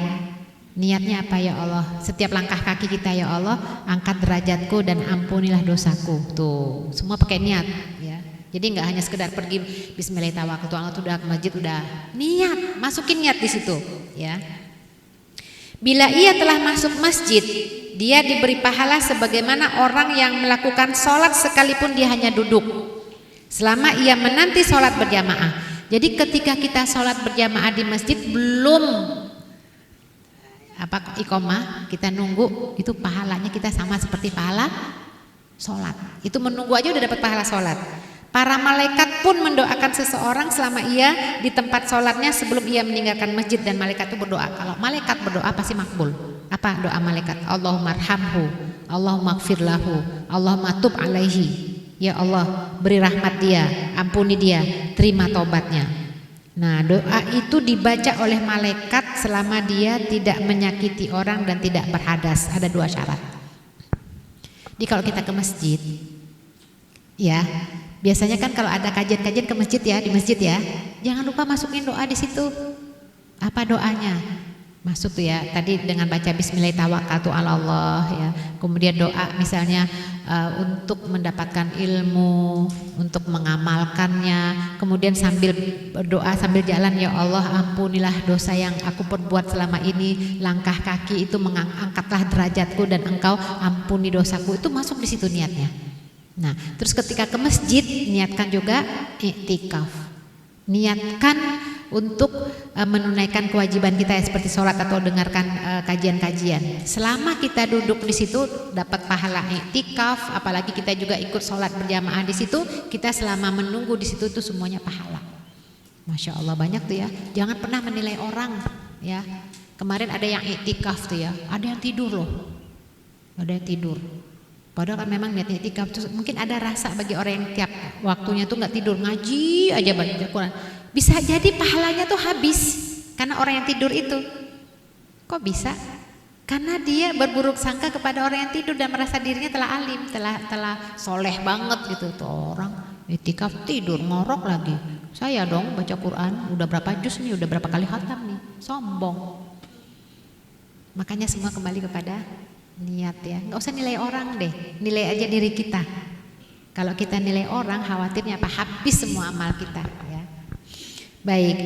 Niatnya apa ya Allah? Setiap langkah kaki kita ya Allah, angkat derajatku dan ampunilah dosaku. Tuh, semua pakai niat ya. Jadi nggak hanya sekedar pergi bismillahirrahmanirrahim, udah ke masjid udah niat, masukin niat di situ ya. Bila ia telah masuk masjid, dia diberi pahala sebagaimana orang yang melakukan sholat sekalipun dia hanya duduk selama ia menanti sholat berjamaah. Jadi ketika kita sholat berjamaah di masjid belum iqomah, kita nunggu, itu pahalanya kita sama seperti pahala sholat. Itu menunggu aja udah dapat pahala sholat. Para malaikat pun mendoakan seseorang selama ia di tempat sholatnya sebelum ia meninggalkan masjid, dan malaikat itu berdoa. Kalau malaikat berdoa pasti makbul. Apa doa malaikat? Allahumma arhamhu, Allahumma ighfir lahu, Allahumma tub alaihi. Ya Allah, beri rahmat dia, ampuni dia, terima taubatnya. Nah, doa itu dibaca oleh malaikat selama dia tidak menyakiti orang dan tidak berhadas. Ada 2 syarat. Jadi kalau kita ke masjid, ya biasanya kan kalau ada kajian-kajian ke masjid ya, di masjid ya, jangan lupa masukin doa di situ. Apa doanya? Masuk tuh ya, tadi dengan baca bismillahirrahmanirrahim ya. Kemudian doa misalnya untuk mendapatkan ilmu, untuk mengamalkannya. Kemudian sambil berdoa sambil jalan, ya Allah ampunilah dosa yang aku perbuat selama ini. Langkah kaki itu mengangkatlah derajatku dan engkau ampuni dosaku. Itu masuk di situ niatnya. Nah, terus ketika ke masjid niatkan juga iktikaf. Niatkan untuk menunaikan kewajiban kita ya, seperti sholat atau dengarkan kajian-kajian. Selama kita duduk di situ dapat pahala iktikaf, apalagi kita juga ikut sholat berjamaah di situ, kita selama menunggu di situ itu semuanya pahala. Masya Allah, banyak tuh ya. Jangan pernah menilai orang ya. Kemarin ada yang iktikaf tuh ya, ada yang tidur loh, ada yang tidur. Padahal kan memang niatnya itikaf. Terus mungkin ada rasa bagi orang yang tiap waktunya tuh nggak tidur, ngaji aja baca Quran. Bisa jadi pahalanya tuh habis karena orang yang tidur itu. Kok bisa? Karena dia berburuk sangka kepada orang yang tidur dan merasa dirinya telah alim, telah soleh banget gitu. Tuh orang itikaf tidur ngorok lagi. Saya dong baca Quran, udah berapa juz nih, udah berapa kali khatam nih, sombong. Makanya semua kembali kepada niat ya, nggak usah nilai orang deh, nilai aja diri kita. Kalau kita nilai orang, khawatirnya apa? Habis semua amal kita ya. Baik.